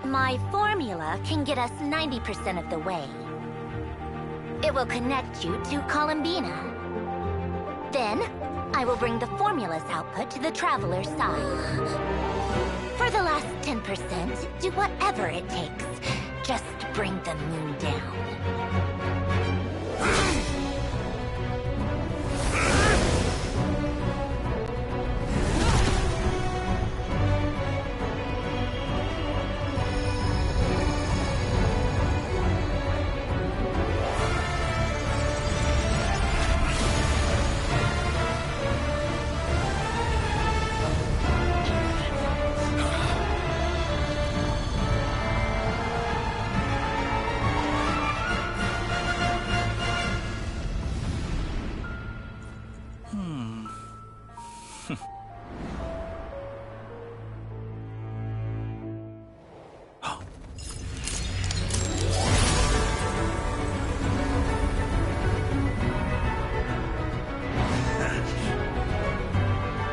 My formula can get us 90% of the way. It will connect you to Columbina. Then, I will bring the formula's output to the Traveler's side. For the last 10%, do whatever it takes. Just bring the moon down.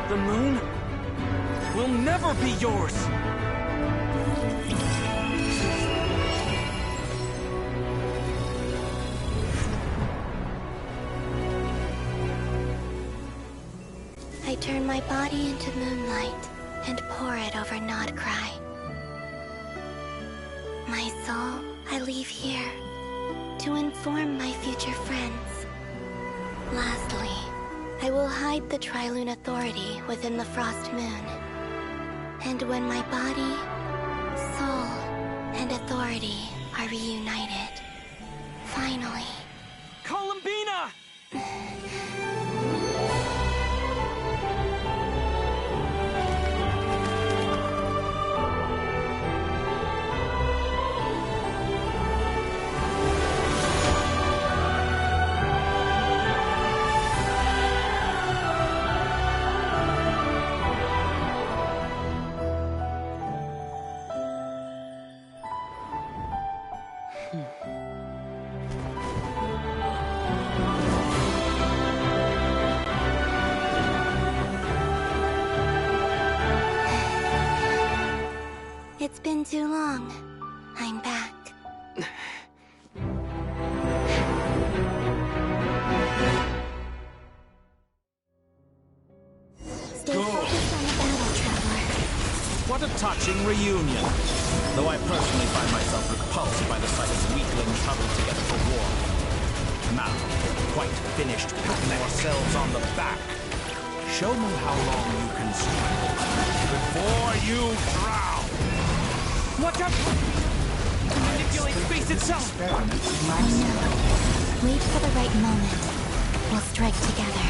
The moon will never be yours! I turn my body into moonlight and pour it over Nodcry. My soul, I leave here to inform my future friends. Lastly, I will hide the Trilune Authority within the Frost Moon. And when my body, soul, and authority are reunited, finally... Columbina! It's been too long. I'm back. Stay focused on the battle, Traveler. What a touching reunion. Though I personally find myself repulsed by the sight of weaklings huddled together for war. Now, quite finished patting yourselves on the back. Show me how long you can struggle before you drown. Watch out! Manipulate space itself! I know. Wait for the right moment. We'll strike together.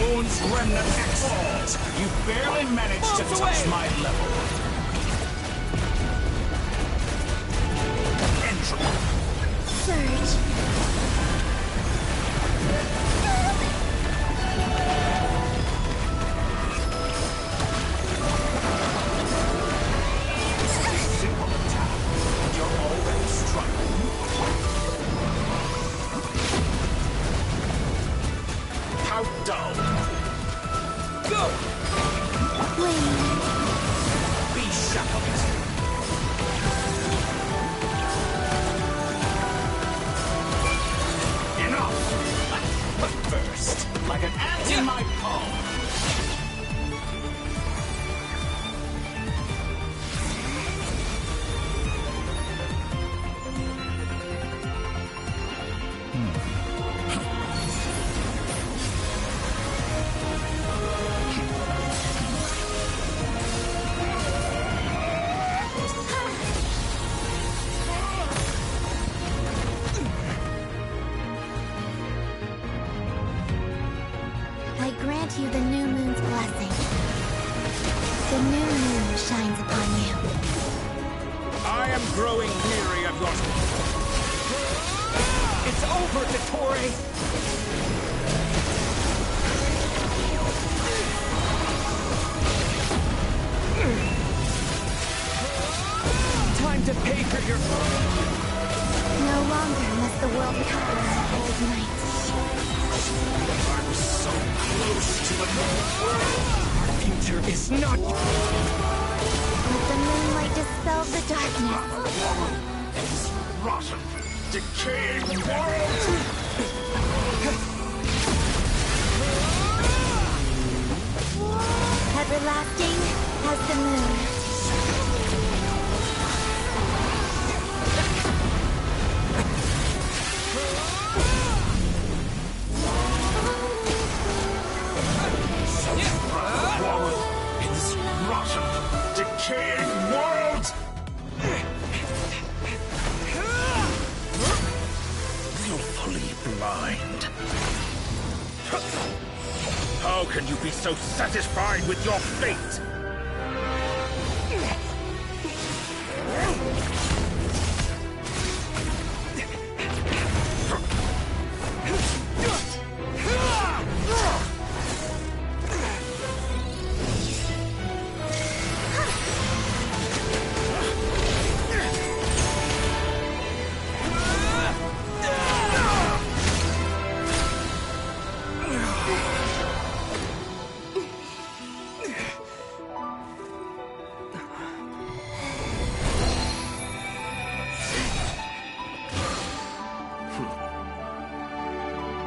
Moon's remnant excellent. You barely managed to touch my level. grant you the new moon's blessing. The new moon shines upon you. I am growing weary of your... It's over, Dottore! Time to pay for your... No longer must the world cover in cold night. I'm so close to the moon. Our future is not... Let the moonlight dispel the darkness. This rotten, decaying world! Everlasting as the moon. In this rotten, decaying world! Willfully blind. How can you be so satisfied with your fate?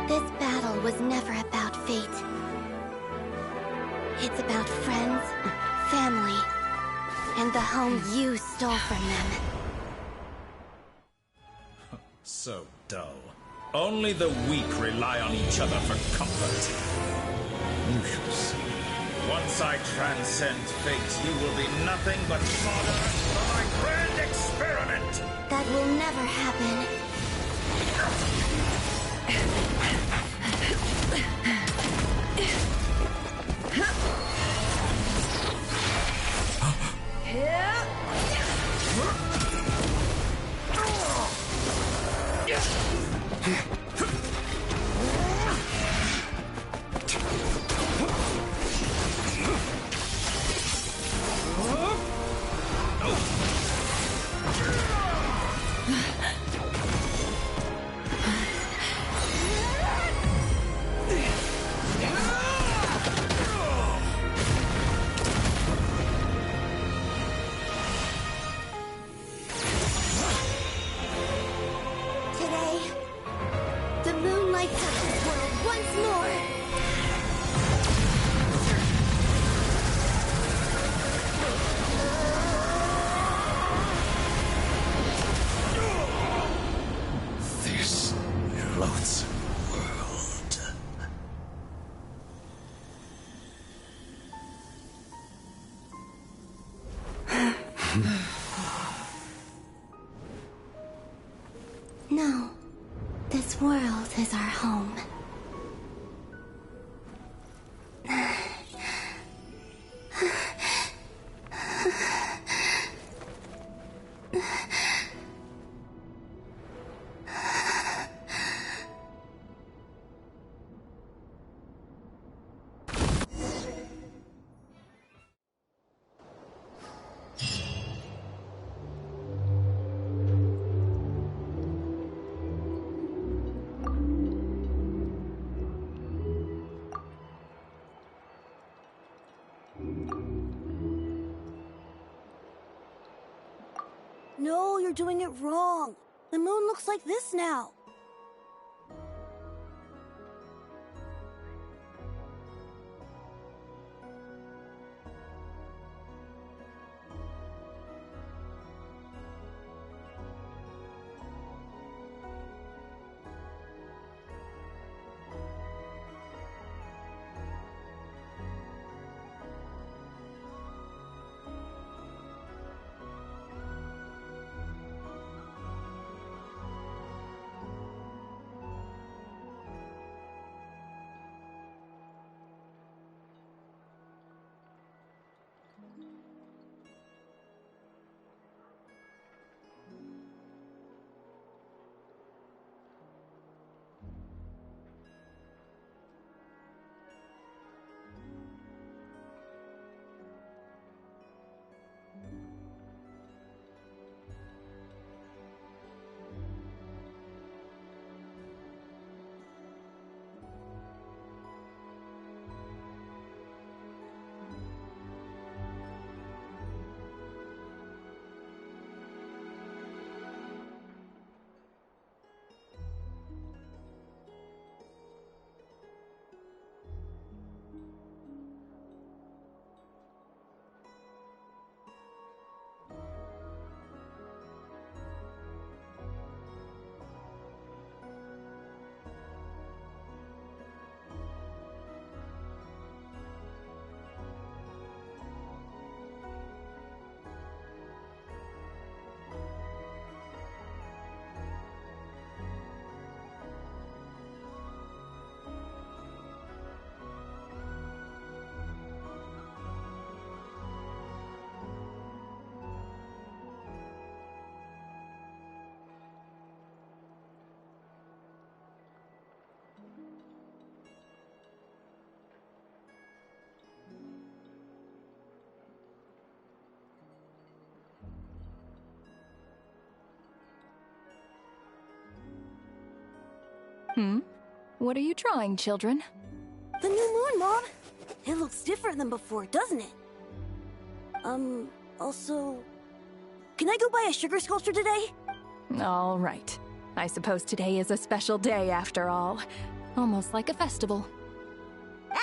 This battle was never about fate. It's about friends, family, and the home you stole from them. So dull. Only the weak rely on each other for comfort. You shall see. Once I transcend fate, you will be nothing but fodder for my grand experiment! That will never happen. No. This world is our home. No, you're doing it wrong. The moon looks like this now. What are you drawing, children? The new moon, Mom! It looks different than before, doesn't it? Also... Can I go buy a sugar sculpture today? All right. I suppose today is a special day after all. Almost like a festival.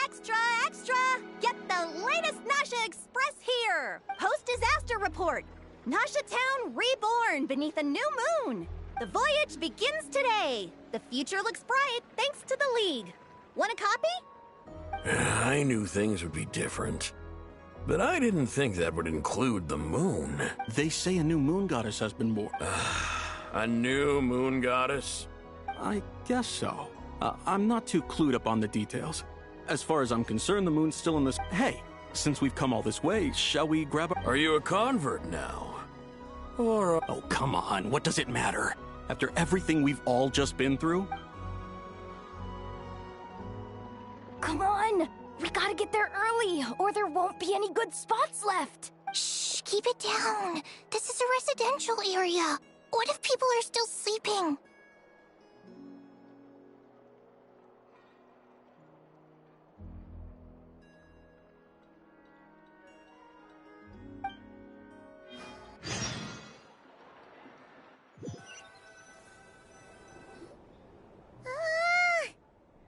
Extra, extra! Get the latest Nasha Express here! Post-disaster report! Nasha Town reborn beneath a new moon! The voyage begins today! The future looks bright thanks to the League. Want a copy? I knew things would be different. But I didn't think that would include the moon. They say a new moon goddess has been born. A new moon goddess? I guess so. I'm not too clued up on the details. As far as I'm concerned, the moon's still in this... Hey, since we've come all this way, shall we grab a... Are you a convert now? Or Oh, come on, what does it matter? After everything we've all just been through? Come on! We gotta get there early, or there won't be any good spots left! Shh, keep it down. This is a residential area. What if people are still sleeping?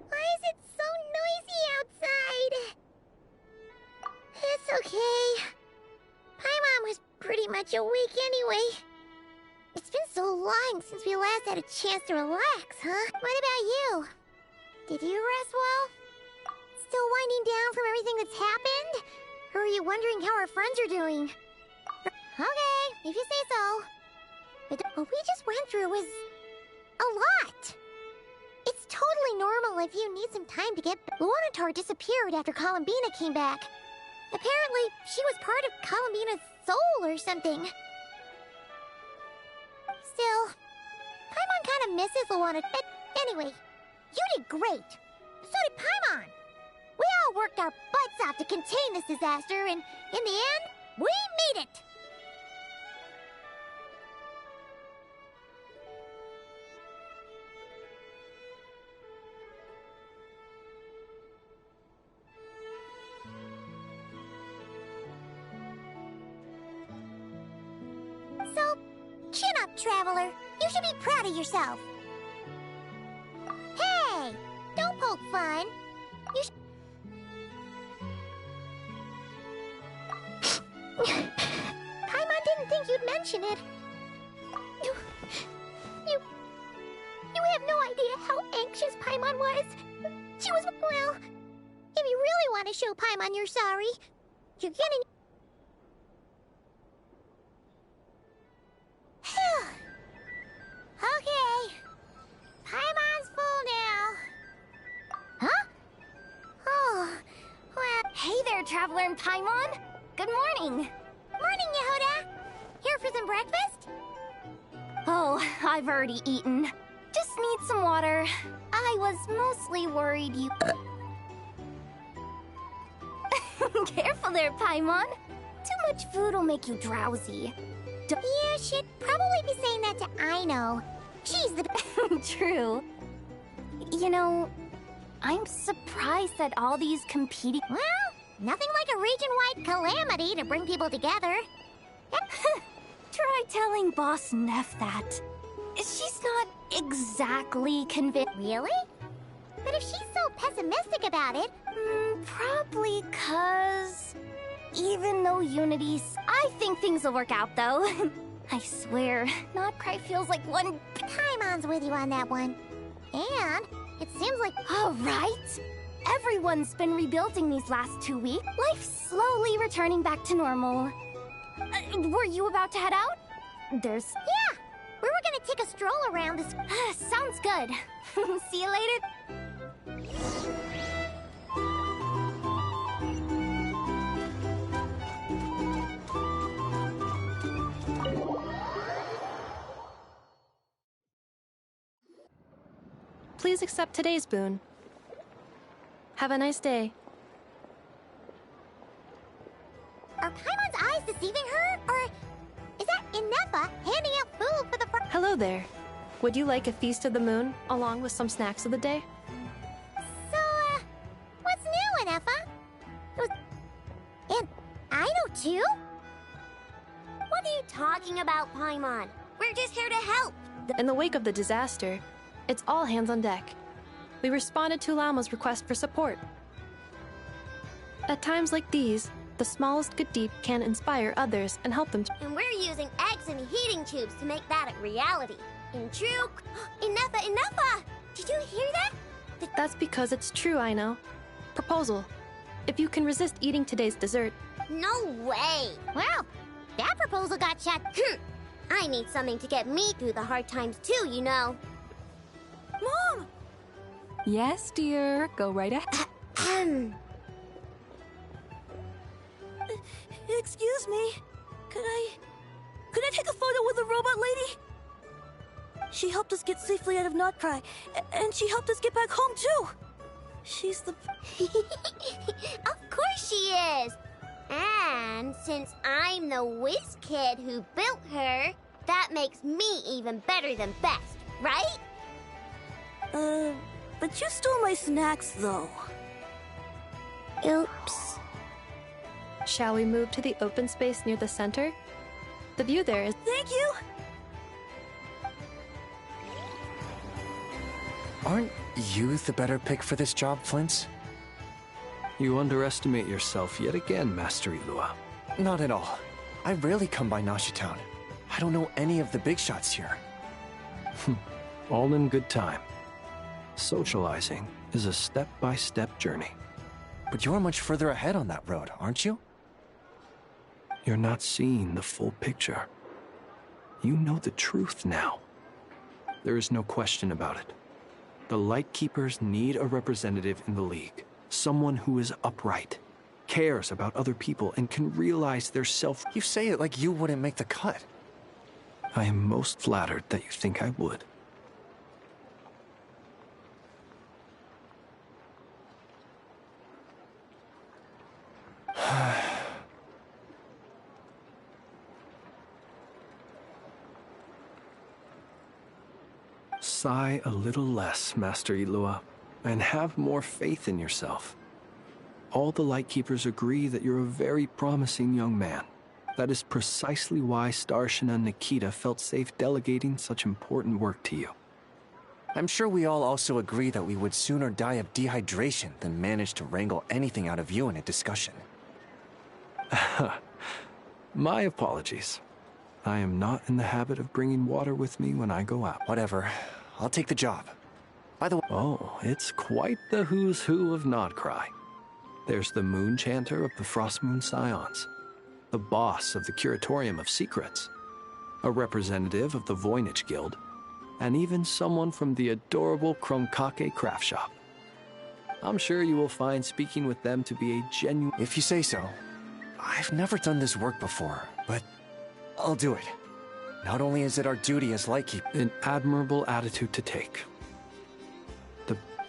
Why is it so noisy outside? It's okay. Paimon was pretty much awake anyway. It's been so long since we last had a chance to relax, huh? What about you? Did you rest well? Still winding down from everything that's happened? Or are you wondering how our friends are doing? Okay, if you say so. But what we just went through was a lot. It's totally normal if you need some time to get... Lunatar disappeared after Columbina came back. Apparently, she was part of Columbina's soul or something. Still, Paimon kind of misses Luana. Anyway, you did great. So did Paimon. We all worked our butts off to contain this disaster, and in the end, we made it. So, chin up, Traveler. You should be proud of yourself. Hey! Don't poke fun. You Paimon didn't think you'd mention it. You have no idea how anxious Paimon was. She was, well, if you really want to show Paimon you're sorry, you're gonna... Okay. Paimon's full now. Huh? Oh, well... Hey there, Traveler and Paimon! Good morning! Morning, Yehuda! Here for some breakfast? Oh, I've already eaten. Just need some water. I was mostly worried you... Careful there, Paimon. Too much food will make you drowsy. Yeah, she'd probably be saying that to Aino. She's the... True. You know, I'm surprised at all these competing... Well, nothing like a region-wide calamity to bring people together. Try telling Boss Neff that. She's not exactly convinced. Really? But if she's so pessimistic about it... Probably 'cause... Even though Unity's... I think things will work out, though. I swear, not quite feels like one... Paimon's with you on that one. And it seems like... All right. Everyone's been rebuilding these last 2 weeks. Life's slowly returning back to normal. Were you about to head out? There's... Yeah! We were gonna take a stroll around this... Sounds good. See you later. Please accept today's boon. Have a nice day. Are Paimon's eyes deceiving her? Or is that Inepa handing out food for the first... Hello there. Would you like a feast of the moon, along with some snacks of the day? So, what's new, Anefa? And I know too? What are you talking about, Paimon? We're just here to help. In the wake of the disaster, it's all hands on deck. We responded to Lama's request for support. At times like these, the smallest good deed can inspire others and help them. And we're using eggs and heating tubes to make that a reality. In true... Anefa! Did you hear that? That's because it's true, I know. Proposal. If you can resist eating today's dessert... No way! Well, that proposal got shot. I need something to get me through the hard times too, you know. Mom! Yes, dear. Go right ahead. Excuse me. Could I take a photo with the robot lady? She helped us get safely out of Notcry, and she helped us get back home too. She's the... Of course she is! And since I'm the whiz kid who built her, that makes me even better than best, right? But you stole my snacks, though. Oops. Shall we move to the open space near the center? The view there is... Thank you! Aren't you the better pick for this job, Flint's? You underestimate yourself yet again, Master Ilua. Not at all. I rarely come by Nasha Town. I don't know any of the big shots here. All in good time. Socializing is a step-by-step journey. But you're much further ahead on that road, aren't you? You're not seeing the full picture. You know the truth now. There is no question about it. The Lightkeepers need a representative in the League. Someone who is upright, cares about other people, and can realize their self... You say it like you wouldn't make the cut. I am most flattered that you think I would. Sigh a little less, Master Ilua, and have more faith in yourself. All the Lightkeepers agree that you're a very promising young man. That is precisely why Starshina Nikita felt safe delegating such important work to you. I'm sure we all also agree that we would sooner die of dehydration than manage to wrangle anything out of you in a discussion. My apologies. I am not in the habit of bringing water with me when I go out. Whatever. I'll take the job. By the way... Oh, it's quite the who's who of Notcry. There's the Moon Chanter of the Frostmoon Scions, the boss of the Curatorium of Secrets, a representative of the Voynich Guild, and even someone from the adorable Kromkake craft shop. I'm sure you will find speaking with them to be a genuine... If you say so. I've never done this work before, but I'll do it. Not only is it our duty as Lightkeep... An admirable attitude to take.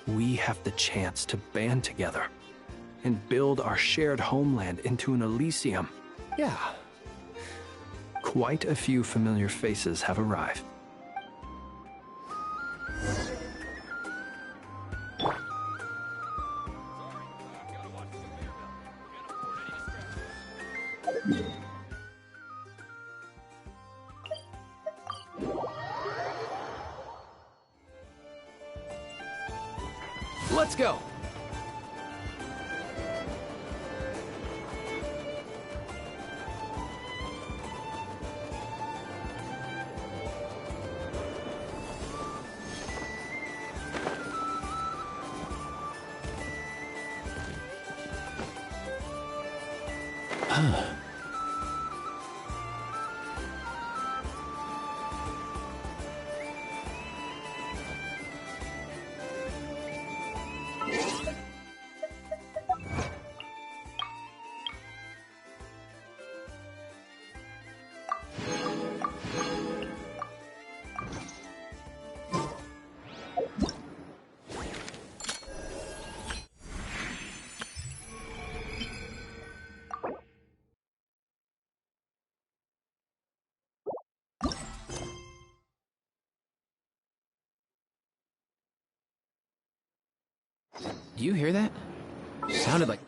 We have the chance to band together and build our shared homeland into an Elysium. Yeah. Quite a few familiar faces have arrived. Let's go! Do you hear that? Sounded like...